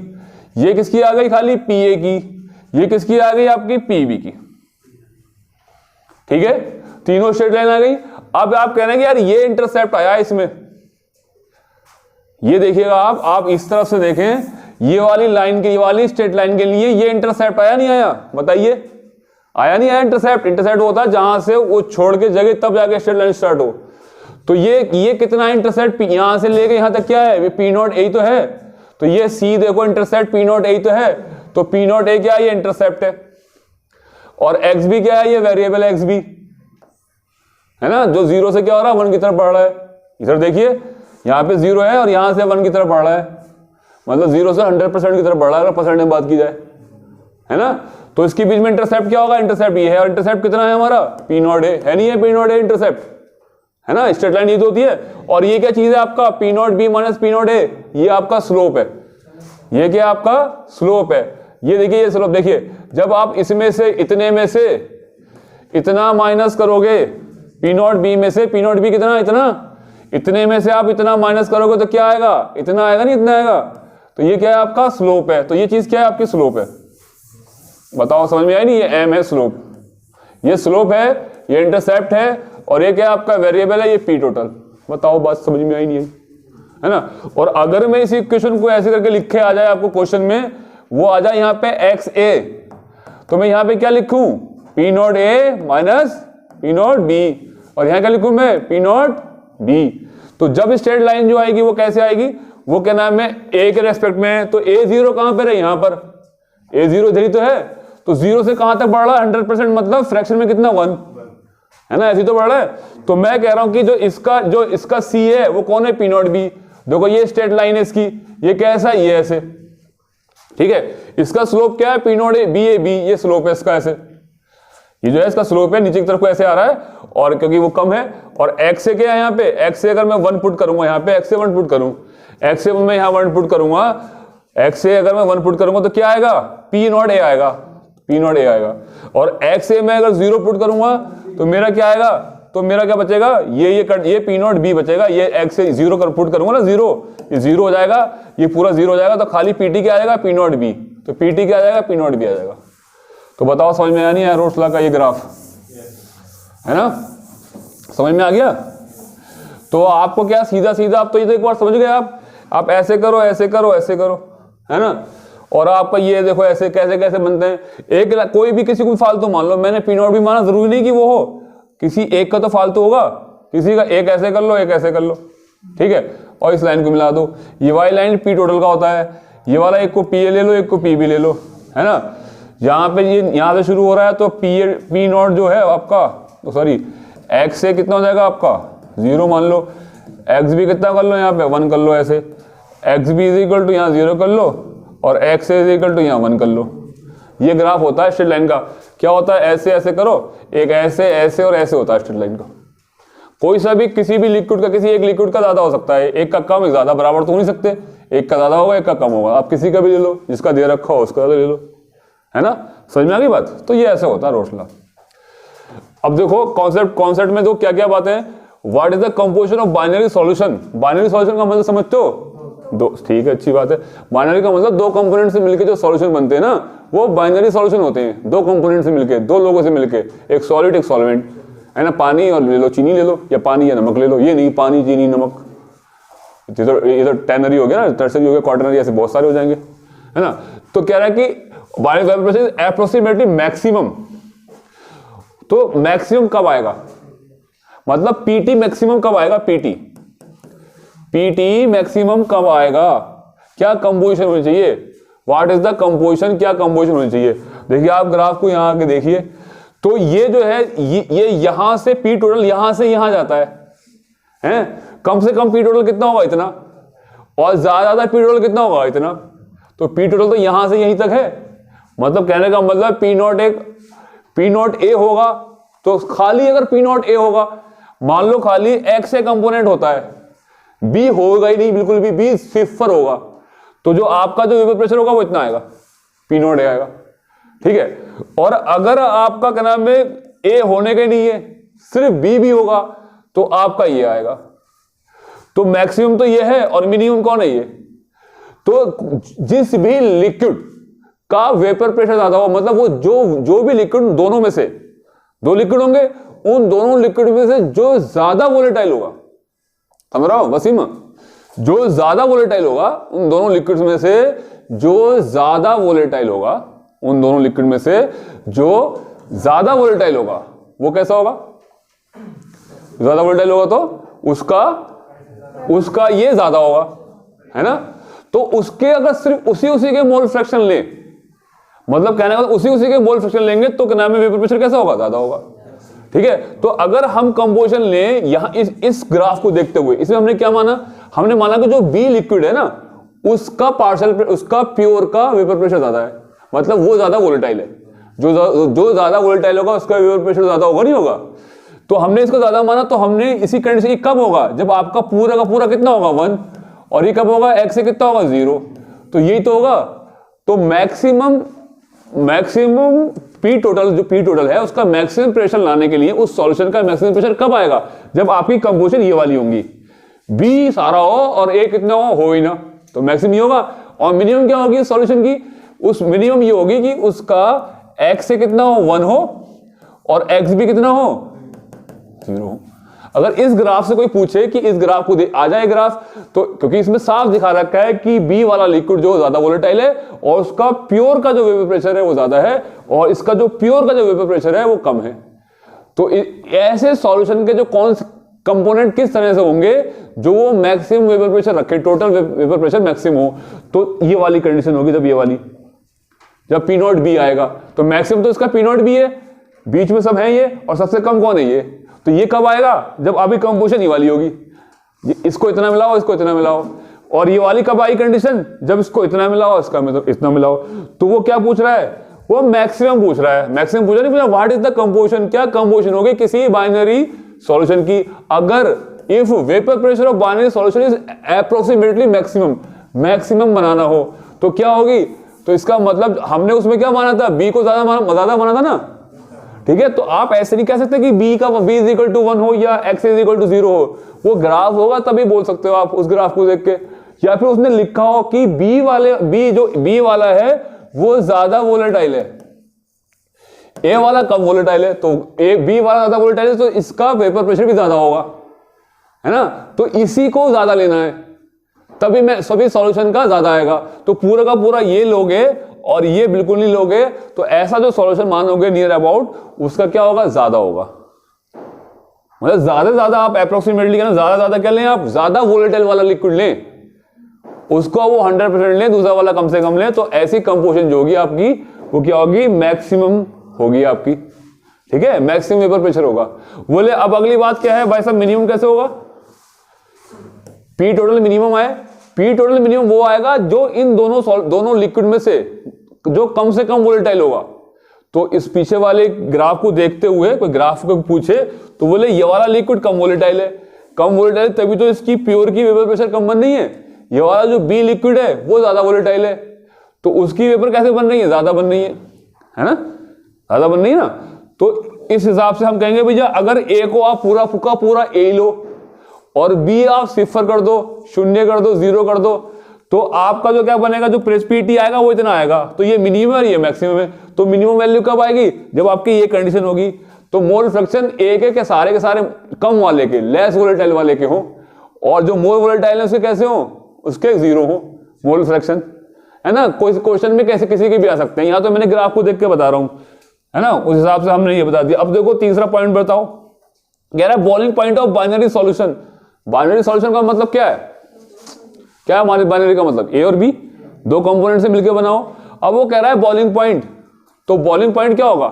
A: ये किसकी आ गई, खाली पी ए की। ये किसकी आ गई, आपकी पी बी की। ठीक है, तीनों स्ट्रेट लाइन आ गई। अब आप कह रहे हैं कि यार ये इंटरसेप्ट आया इसमें, ये देखिएगा आप इस तरफ से देखें, ये वाली लाइन के, ये वाली स्ट्रेट लाइन के लिए ये इंटरसेप्ट आया नहीं आया, बताइए, आया नहीं आया इंटरसेप्ट। इंटरसेप्ट होता है जहां से वो छोड़ के जगह तब जाके स्ट्रेट लाइन स्टार्ट हो। तो ये कितना इंटरसेप्ट, यहां से लेके यहां तक क्या है, ये पी नॉट ए तो है, तो ये सी देखो इंटरसेप्ट पी नॉट ए तो है, तो पी नॉट ए क्या है, ये इंटरसेप्ट है। और एक्स भी क्या है, ये वेरिएबल एक्स भी है ना, जो 0 से क्या हो रहा है, 1 की तरफ बढ़ रहा है। इधर देखिए यहां पे 0 है और यहां से 1 की तरफ बढ़ रहा है, मतलब 0 से 100% की तरफ बढ़ रहा है, अगर परसेंट में बात की जाए, है ना। तो इसके बीच में इंटरसेप्ट क्या होगा, इंटरसेप्ट ये है, और इंटरसेप्ट कितना है हमारा, पी नॉट ए है, नहीं है पी नॉट ए इंटरसेप्ट, है ना, स्ट्रेट लाइन ये तो होती है। और ये क्या चीज है आपका, P naught B minus P naught ए, ये आपका स्लोप है। ये क्या आपका स्लोप है, ये देखिए ये स्लोप देखिए, जब आप इसमें से इतने में से इतना माइनस करोगे, पी नॉट बी में से पी नॉट बी कितना, इतने में से आप इतना माइनस करोगे तो क्या आएगा, इतना आएगा, नहीं इतना आएगा। तो ये क्या है आपका स्लोप है। तो ये चीज क्या है आपकी स्लोप है, बताओ समझ में आई नहीं, ये एम है स्लोप, ये स्लोप है, ये इंटरसेप्ट है, और ये क्या आपका वेरिएबल है, ये पी टोटल। बताओ बात समझ में आई नहीं आई, है ना। और अगर मैं इस इक्वेशन को ऐसे करके लिखे आ जाए आपको क्वेश्चन में, वो आ जाए यहाँ पे एक्स ए, तो मैं यहाँ पे क्या लिखूं, पी नॉट ए माइनस पी नॉट बी, और यहाँ क्या लिखूं मैं, पी नॉट बी। तो जब स्ट्रेट लाइन जो आएगी वो कैसे आएगी, वो क्या नाम है, ए के रेस्पेक्ट में है। तो ए 0 कहां पर है, यहां पर ए 0 इधर ही तो है, तो 0 से कहां तक बढ़ रहा है, 100%, मतलब फ्रैक्शन में कितना 1, है ना, ऐसे तो बढ़ रहा है। तो मैं कह रहा हूं कि जो इसका सी है वो कौन है, पी नॉट बी। देखो ये स्ट्रेट लाइन है इसकी, ये कैसा, ये ऐसे, ठीक है। इसका स्लोप क्या है, पी नॉट ए बी, ये स्लोप है इसका ऐसे, ये जो है इसका स्लोप है, नीचे की तरफ को ऐसे आ रहा है, और क्योंकि वो कम है। और एक्स से क्या है यहाँ पे, एक्स से अगर मैं 1 पुट करूंगा यहाँ पे, एक्स से 1 पुट करूं, एक्स से मैं यहाँ 1 पुट करूंगा, एक्स से अगर मैं 1 पुट करूंगा तो क्या आएगा, पी नॉट ए आएगा, पी नॉट ए आएगा। और एक्स से मैं अगर 0 पुट करूंगा तो मेरा क्या आएगा, तो मेरा क्या बचेगा, ये पी नॉट बी बचेगा। ये एक्स से 0 पुट करूंगा ना 0, ये 0 हो जाएगा, ये पूरा 0 हो जाएगा, तो खाली पीटी क्या आ जाएगा, पी नॉट बी। तो पीटी क्या आ जाएगा, पी नॉट बी आ जाएगा। तो बताओ समझ में आया नहीं आया रोल्स लॉ का ये ग्राफ, है ना, समझ में आ गया। तो आपको क्या सीधा सीधा, आप तो ये तो एक बार समझ गए आप ऐसे करो, ऐसे करो, ऐसे करो, है ना। और आपका ये देखो ऐसे कैसे कैसे बनते हैं। एक कोई भी किसी को फालतू मान लो, मैंने पी नॉट भी माना, जरूरी नहीं कि वो हो, किसी एक का तो फालतू होगा, किसी का एक ऐसे कर लो, एक ऐसे कर लो, ठीक है, और इस लाइन को मिला दो। ये वाली लाइन पी टोटल का होता है, ये वाला एक को पी ए ले लो, एक को पी बी ले लो, है ना। यहाँ पे ये यहाँ से शुरू हो रहा है तो पी नॉट जो है आपका, सॉरी एक्स से कितना हो जाएगा आपका 0 मान लो, एक्स भी कितना कर लो यहाँ पे 1 कर लो, ऐसे एक्स भी इज इक्वल टू यहाँ 0 कर लो और एक्स इज इक्वल टू यहाँ 1 कर लो। ये ग्राफ होता है स्ट्रेट लाइन का। क्या होता है, ऐसे ऐसे करो, एक ऐसे ऐसे और ऐसे होता है स्ट्रेट लाइन का। कोई सा भी किसी भी लिक्विड का, किसी एक लिक्विड का ज्यादा हो सकता है, एक का कम, एक ज्यादा, बराबर तो हो नहीं सकते, एक का ज्यादा होगा एक का कम होगा। आप किसी का भी ले लो, जिसका दे रखा हो उसका ले लो, है ना। समझ में आ गई बात। तो ये ऐसे होता है रोशला। अब देखो कॉन्सेप्ट में दो क्या क्या बातें हैं। What is the composition of binary solution. Binary solution का मतलब समझते हो, दो, ठीक है, अच्छी बात है। बाइनरी का मतलब दो कंपोनेंट से मिलकर जो सॉल्यूशन बनते हैं ना, वो बाइनरी सॉल्यूशन होते हैं। दो कंपोनेंट से मिलके, दो लोगों से मिलके, एक सॉलिड एक सॉल्वेंट, है ना। पानी और ले लो, चीनी ले लो, या पानी या नमक ले लो। ये नहीं पानी चीनी नमक, ये तो टेनरी हो गया ना, टर्सरी हो गया, क्वार्टनरी, ऐसे बहुत सारे हो जाएंगे, है ना। तो कह रहा है कि बाइनरी प्रोसेस अप्रोक्सीमेटली मैक्सिमम। तो मैक्सिमम कब आएगा, मतलब पीटी मैक्सिमम कब आएगा, पीटी मैक्सिमम कब आएगा, क्या कंपोजिशन होनी चाहिए, व्हाट इज द कंपोजिशन, क्या कंपोजिशन होनी चाहिए। देखिए आप ग्राफ को यहां आके देखिए, तो ये जो है ये यहां से पी टोटल यहां से यहां जाता है? कम से कम पी टोटल कितना होगा, इतना, और ज्यादा पी टोटल कितना होगा, इतना। तो पी टोटल तो यहां से यहीं तक है। मतलब कहने का मतलब पी नॉट ए होगा, तो खाली अगर पी नॉट ए होगा, मान लो खाली एक्स से कंपोनेंट होता है, बी होगा ही नहीं बिल्कुल भी, बी सिफर होगा, तो जो आपका जो वेपर प्रेशर होगा वो इतना आएगा, पी नॉट ए आएगा, ठीक है। और अगर आपका क्या नाम है ए होने के नहीं है, सिर्फ बी भी होगा, तो आपका ये आएगा। तो मैक्सिमम तो ये है और मिनिमम कौन है, ये। तो जिस भी लिक्विड का वेपर प्रेशर ज्यादा हो, मतलब वो जो भी लिक्विड, दोनों में से दो लिक्विड होंगे, उन दोनों लिक्विड में से जो ज्यादा वोलेटाइल होगा, समझ रहा हो वसीम, जो ज्यादा वोलेटाइल होगा उन दोनों लिक्विड में से, जो ज्यादा वोलेटाइल होगा उन दोनों लिक्विड में से, जो ज्यादा वोलेटाइल होगा वो कैसा होगा, ज्यादा वोलेटाइल होगा तो उसका ये ज्यादा होगा, है ना। तो उसके अगर सिर्फ उसी के मोल फ्रैक्शन ले, मतलब कहने का उसी के मोल फ्रैक्शन लेंगे, तो क्या नाम है वेपर प्रेशर कैसा होगा, ज्यादा होगा, ठीक है। तो अगर हम कंपोजिशन लें यहां इस ग्राफ को देखते हुए, इसमें हमने क्या माना, हमने माना कि जो बी लिक्विड है ना, उसका उसका प्योर का वेपर प्रेशर ज्यादा है, मतलब वो ज्यादा वोलेटाइल है। जो ज्यादा वोलेटाइल होगा उसका वेपर प्रेशर ज्यादा होगा, नहीं होगा। तो हमने इसको ज्यादा माना, तो हमने इसी कंडीशन कब होगा, जब आपका पूरा का पूरा कितना होगा 1, और ये कब होगा, एक्स से कितना होगा 0, तो यही तो होगा। तो मैक्सिमम पी टोटल, जो पी टोटल है उसका मैक्सिमम प्रेशर लाने के लिए उस सॉल्यूशन का मैक्सिमम प्रेशर कब आएगा, जब आपकी कंपोजिशन ये वाली होंगी, बी सारा हो और ए कितना हो ही ना, तो मैक्सिमम ये होगा। और मिनिमम क्या होगी सॉल्यूशन की, उस मिनिमम ये होगी कि उसका एक्स से कितना हो 1 हो और एक्स भी कितना हो 0 हो। अगर इस ग्राफ से कोई पूछे कि इस ग्राफ को आ जाए ग्राफ, तो क्योंकि इसमें साफ दिखा रखा है कि बी वाला लिक्विड जो ज्यादा वोलेटाइल है और उसका प्योर का जो वेपर प्रेशर है वो ज्यादा है, और इसका जो प्योर का जो वेपर प्रेशर है वो कम है। तो ऐसे सॉल्यूशन के जो कौन से कंपोनेंट किस तरह से होंगे, जो वो मैक्सिमम वेपर प्रेशर रखे, टोटल वेपर प्रेशर मैक्सिमम हो, तो ये वाली कंडीशन होगी। जब ये वाली, जब पी नॉट बी आएगा, तो मैक्सिमम तो इसका पी नॉट बी है, बीच में सब है ये, और सबसे कम कौन है ये। तो ये कब आएगा, जब अभी कंपोजिशन ये वाली होगी, इसको इतना मिलाओ, इसको इतना मिलाओ। और ये वाली कब आई कंडीशन, जब इसको इतना मिलाओ, इसका मतलब इतना मिलाओ। तो वो क्या पूछ रहा है, वो मैक्सिमम पूछ रहा है। मैक्सिमम पूछा नहीं, पूछा व्हाट इज द कंपोजिशन, क्या कंपोजिशन होगी किसी बाइनरी सॉल्यूशन की। अगर if vapour pressure of binary solution is approximately maximum बनाना हो, तो क्या होगी। तो इसका मतलब हमने उसमें क्या माना था, बी को ज्यादा माना था ना, ठीक है। तो आप ऐसे नहीं कह सकते कि b इज इक्वल टू 1 हो या x इज इक्वल टू 0 हो। वो ग्राफ होगा तभी बोल सकते हो आप उस ग्राफ को देख के, या फिर उसने लिखा हो कि b वाला है वो ज्यादा वोलेटाइल है, a वाला कम वोलेटाइल है, तो b वाला ज्यादा वोलेटाइल है, तो इसका वेपर प्रेशर भी ज्यादा होगा, है ना। तो इसी को ज्यादा लेना है, तभी मैं सभी सॉल्यूशन का ज्यादा आएगा। तो पूरा का पूरा ये लोगे और ये बिल्कुल नहीं लोगे, तो ऐसा जो सॉल्यूशन मानोगे नियर अबाउट, उसका क्या होगा, ज्यादा होगा। मतलब ज्यादा से ज्यादा आप अप्रोक्सीमेटली ज्यादा ज्यादा क्या लें, आप ज्यादा वोलेटाइल वाला लिक्विड लें, उसको वो 100% लें, दूसरा वाला कम से कम लें, तो ऐसी कंपोजिशन जो होगी आपकी वो क्या होगी, मैक्सिमम होगी आपकी। ठीक है, मैक्सिमम वेपर प्रेशर होगा। बोले अब अगली बात क्या है भाई साहब, मिनिमम कैसे होगा? पी टोटल मिनिमम आए, पी टोटल मिनिमम वो आएगा जो इन दोनों लिक्विड में से जो कम से कम वोलेटाइल होगा। तो इस पीछे वाले ग्राफ को देखते हुए कोई ग्राफ को पूछे तो बोले ये वाला लिक्विड कम वोलेटाइल है, कम वोलेटाइल तभी तो इसकी प्योर की वेपर प्रेशर कम बन रही है। ये वाला जो बी लिक्विड है वो ज्यादा वोलेटाइल है, तो उसकी वेपर कैसे बन रही है, ज्यादा बन रही है ना, ज्यादा बन रही है ना। तो इस हिसाब से हम कहेंगे भैया अगर ए को आप पूरा फुका पूरा ए लो और बी आप सिफर कर दो, शून्य कर दो, जीरो कर दो, तो आपका जो क्या बनेगा, जो प्रेसिपिटी आएगा वो इतना आएगा। तो ये मिनिमम है, ये मैक्सिमम है। तो मिनिमम वैल्यू कब आएगी, जब आपकी ये कंडीशन होगी। तो मोल फ्रैक्शन ए के सारे कम वाले के, लेस वोलेटाइल वाले के हो, और जो मोर वोलेटाइल है उसके कैसे हो, उसके जीरो हो मोल फ्रैक्शन, है ना। कोई क्वेश्चन में कैसे किसी के भी आ सकते हैं, यहां तो मैंने ग्राफ को देख के बता रहा हूं, है ना, उस हिसाब से हमने ये बता दिया। अब देखो तीसरा पॉइंट बताओ, कह रहा है boiling point of binary solution. Binary solution का मतलब क्या है, क्या है हमारे बाइनरी का मतलब, ए और बी दो कंपोनेंट से मिलकर बनाओ। अब वो कह रहा है बॉइलिंग पॉइंट, तो बॉइलिंग पॉइंट क्या होगा,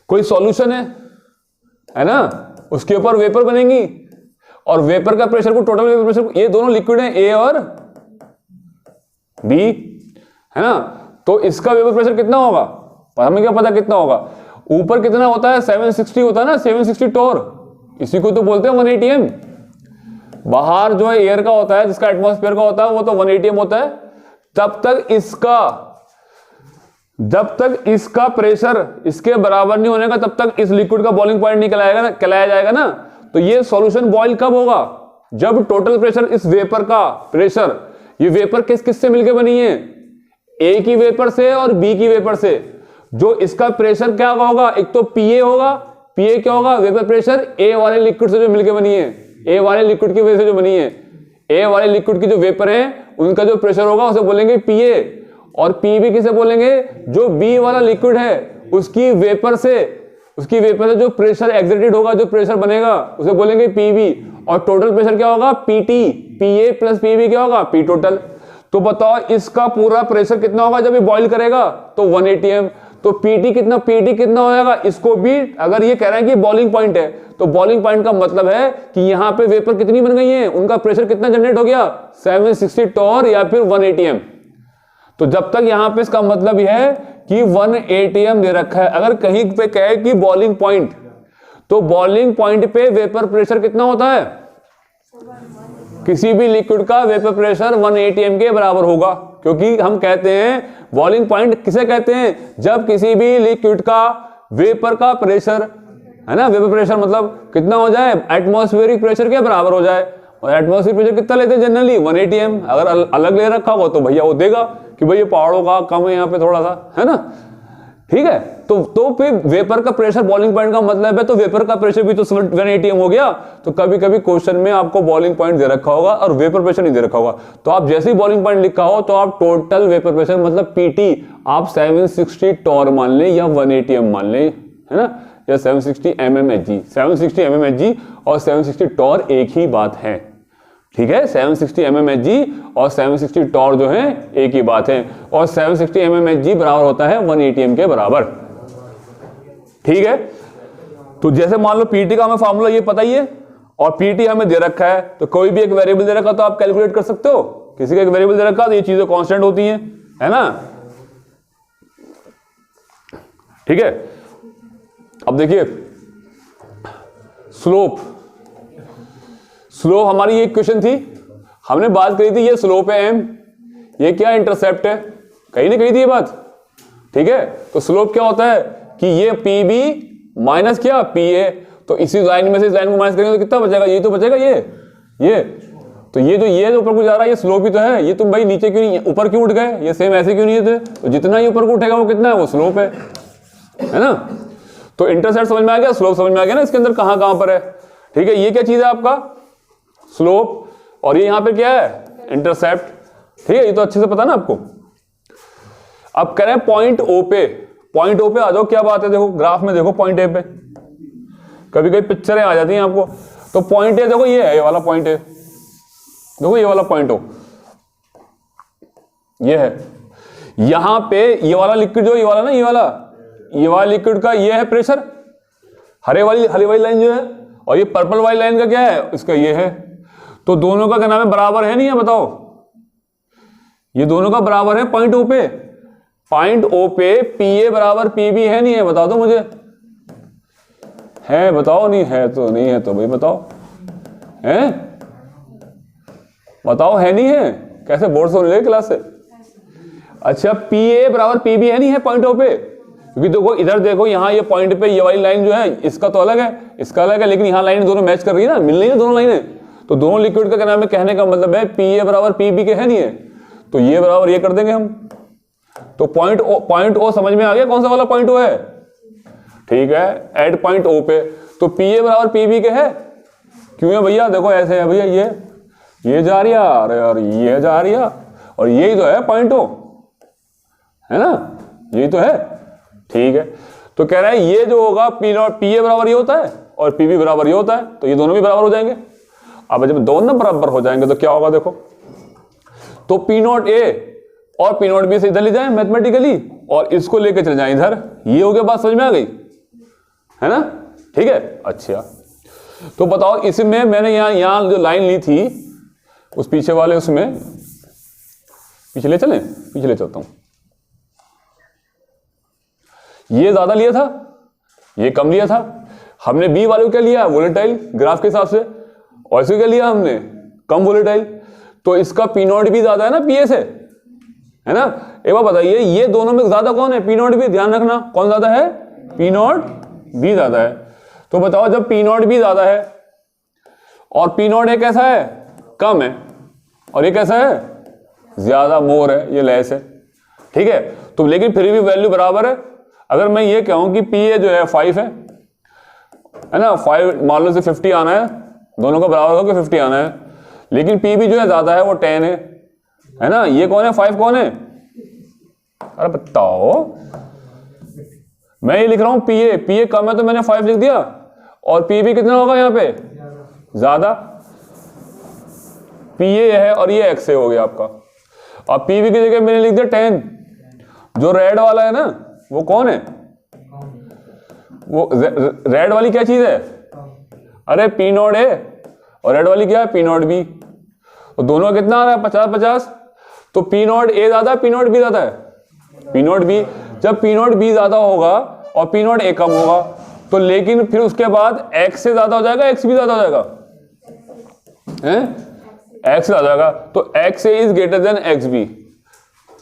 A: कोई सॉल्यूशन है ना, उसके ऊपर वेपर बनेंगी और वेपर का प्रेशर को टोटल वेपर प्रेशर, ये दोनों लिक्विड हैं ए और बी, है ना। तो इसका वेपर प्रेशर कितना होगा, हमें क्या पता कितना होगा, ऊपर कितना होता है 760 होता है ना, 760 टोर, इसी को तो बोलते हैं 1 ATM। बाहर जो है एयर का होता है, जिसका एटमॉस्फेयर का होता है वो तो 1 ATM होता है। जब तक इसका प्रेशर इसके बराबर नहीं होने का तब तक इस लिक्विड का बॉइलिंग पॉइंट नहीं कहलाया जाएगा ना। तो ये सॉल्यूशन बॉइल कब होगा, जब टोटल प्रेशर इस वेपर का प्रेशर, ये वेपर किस से मिलकर बनी है, ए की वेपर से और बी की वेपर से। जो इसका प्रेशर क्या होगा, एक तो पीए होगा, पीए क्या होगा, वेपर प्रेशर ए वाले लिक्विड से जो मिलकर बनी है, ए वाले लिक्विड की वजह से जो बनी है, ए वाले लिक्विड की जो वेपर है उनका जो प्रेशर होगा उसे बोलेंगे पीए, और पी भी किसे बोलेंगे, जो बी वाला लिक्विड है उसकी वेपर से जो प्रेशर एग्जर्टेड होगा, जो प्रेशर बनेगा उसे बोलेंगे पीबी, और टोटल प्रेशर क्या होगा, पीटी, पीए प्लस पीबी क्या होगा, पी टोटल। तो बताओ इसका पूरा प्रेशर कितना होगा जब ये बॉइल करेगा, तो 1 ATM। तो पीटी कितना होगा, इसको भी अगर ये कह रहे हैं कि बॉइलिंग पॉइंट है, तो बॉइलिंग पॉइंट का मतलब है कि यहां पे वेपर कितनी बन गई है, उनका प्रेशर कितना जनरेट हो गया, 760 टोर या फिर 1 ATM। तो जब तक यहां पे इसका मतलब यह है कि 1 ATM दे रखा है। अगर कहीं पे कहे कि बॉइलिंग पॉइंट, तो बॉइलिंग पॉइंट पे वेपर प्रेशर कितना होता है, किसी भी लिक्विड का वेपर प्रेशर 1 ATM के बराबर होगा। क्योंकि हम कहते हैं बॉइलिंग पॉइंट किसे कहते हैं, जब किसी भी लिक्विड का वेपर का प्रेशर, है ना, वेपर प्रेशर मतलब कितना हो जाए, एटमॉस्फेरिक प्रेशर के बराबर हो जाए। और एटमॉस्फेरिक प्रेशर कितना लेते हैं जनरली, 1 ATM। अगर अलग ले रखा हो तो भैया वो देगा कि भाई ये पहाड़ों का कम है यहाँ पे थोड़ा सा, है ना, ठीक है। तो फिर वेपर का प्रेशर बॉइलिंग पॉइंट का मतलब है, तो वेपर का प्रेशर भी तो 1 ATM हो गया। तो कभी कभी क्वेश्चन में आपको बॉइलिंग पॉइंट दे रखा होगा और वेपर प्रेशर नहीं दे रखा होगा, तो आप जैसे ही बॉइलिंग पॉइंट लिखा हो तो आप टोटल वेपर प्रेशर मतलब पीटी आप 760 टोर मान लें या 1 ATM मान लें, है ना, या 760 mmHg। 760 mmHg और 760 टोर एक ही बात है, ठीक है। 760 mmHg और 760 टोर जो है एक ही बात है, और 760 mmHg बराबर होता है 1 ATM के बराबर, ठीक है। तो जैसे मान लो पीटी का हमें फार्मूला ये पता ही है और पीटी हमें दे रखा है, तो कोई भी एक वेरिएबल दे रखा तो आप कैलकुलेट कर सकते हो, किसी का एक वेरिएबल दे रखा तो ये चीजें कांस्टेंट होती हैं, है ना, ठीक है। अब देखिए स्लोप हमारी ये क्वेश्चन थी, हमने बात करी थी, ये स्लोप है m, ये क्या इंटरसेप्ट है, कहीं नहीं कही थी ये बात, ठीक है। तो स्लोप क्या होता है कि ये pb माइनस क्या pa, तो इसी लाइन में से इस लाइन को माइनस करेंगे तो कितना बचेगा, ये तो बचेगा ये तो ये जो ये ऊपर को जा रहा है ये स्लोप ही तो है। ये तुम भाई नीचे क्यों नहीं, ऊपर क्यों उठ गए, ये सेम ऐसे क्यों नहीं थे, तो जितना ही ऊपर को उठेगा वो कितना है, वो स्लोप है ना। तो इंटरसेप्ट समझ में आ गया, स्लोप समझ में आ गया ना, इसके अंदर कहां पर है, ठीक है। ये क्या चीज है आपका स्लोप, और ये यहां पे क्या है इंटरसेप्ट, ठीक है। ये तो अच्छे से पता ना आपको। अब करें पॉइंट ओ पे आ जाओ, क्या बात है, देखो ग्राफ में देखो पॉइंट ए पे, कभी कभी पिक्चरें आ जाती हैं आपको। तो पॉइंट है, देखो ये है, ये वाला पॉइंट है, देखो ये वाला पॉइंट हो, ये है, यहां पे ये वाला लिक्विड जो ये वाला ना, ये वाला लिक्विड का ये है प्रेशर, हरी वाली लाइन जो है, और ये पर्पल वाली लाइन का क्या है, इसका ये है। तो दोनों का क्या नाम है, बराबर है नहीं है, बताओ। ये दोनों का बराबर है पॉइंट ओ पे, पॉइंट ओ पे पीए बराबर पीबी है नहीं है, बता दो मुझे, है बताओ, नहीं है तो नहीं है तो भाई बताओ, है बताओ, है नहीं है, कैसे बोर्ड से होने लगे क्लास से। अच्छा पीए बराबर पीबी है नहीं है पॉइंट ओ पे, क्योंकि देखो इधर देखो, यहाँ ये पॉइंट पे ये वाली लाइन जो है इसका तो अलग है, इसका अलग है, लेकिन यहाँ लाइन दोनों मैच कर रही है ना, मिल रही है दोनों लाइनें। तो दोनों लिक्विड का क्या नाम है, कहने का मतलब है पीए बराबर पीबी के है नहीं है, तो ये बराबर ये कर देंगे हम। तो पॉइंट ओ समझ में आ गया कौन सा वाला पॉइंट ओ है, ठीक है, एट पॉइंट ओ पे। तो पीए बराबर पीबी के है, क्यों है भैया, देखो ऐसे है भैया, ये जा रही है, अरे यार ये जा रही है, और यही तो है पॉइंट ओ, है ना, यही तो है, ठीक है। तो कह रहा है ये जो होगा पी नॉट, पीए बराबर ये होता है और पीबी बराबर ये होता है, तो ये दोनों भी बराबर हो जाएंगे। अब जब दोनों बराबर हो जाएंगे तो क्या होगा, देखो, तो पी नॉट ए और पी नॉट बी से इधर ले जाए मैथमेटिकली, और इसको लेकर चले जाए इधर, ये हो गया, बात समझ में आ गई, है ना, ठीक है। अच्छा तो बताओ, इसमें मैंने यहां जो लाइन ली थी उस पीछे वाले, उसमें पीछे ले चलता हूं, ये ज्यादा लिया था, ये कम लिया था, हमने बी वाले को क्या लिया, वोलेटाइल ग्राफ के हिसाब से, और इसको क्या लिया हमने, कम वोलेटाइल। तो इसका पी नॉट भी ज्यादा है ना पीए से, है ना। एक बार बताइए, ये दोनों में ज्यादा कौन है, पी नॉट भी, ध्यान रखना कौन ज्यादा है, पी नॉट बी ज्यादा है। तो बताओ जब पी नॉट बी ज्यादा है और पी नॉट ए कैसा है, कम है, और ये कैसा है, ज्यादा, मोर है, ये लेस है, ठीक है। तो लेकिन फिर भी वैल्यू बराबर है। अगर मैं ये कहूं कि पी ए जो है 5 है ना, 5 मान लो से 50 आना है, दोनों का बराबर होकर 50 आना है, लेकिन पी बी जो है ज्यादा है, वो 10 है ना, ये कौन है, 5 कौन है, अरे बताओ, मैं ये लिख रहा हूं पी ए कम है तो मैंने 5 लिख दिया, और पी बी कितना होगा यहाँ पे, ज्यादा, पी ए है और ये एक्स ए हो गया आपका। अब पी बी की जगह मैंने लिख दिया 10, जो रेड वाला है ना वो कौन है, वो रेड वाली क्या चीज है, अरे पी नॉट ए, और रेड वाली क्या है, पी नॉट बी। तो दोनों कितना आ रहा है, 50-50। तो पी नॉट ए ज्यादा, पी नॉट बी ज्यादा है, पी नॉट बी। जब पी नॉट बी ज्यादा होगा और पी नॉट ए कम होगा, तो लेकिन फिर उसके बाद एक्स से ज्यादा हो जाएगा, एक्स भी ज्यादा हो जाएगा, हैं, एक्स ज्यादा हो जाएगा। तो X A is greater than X B,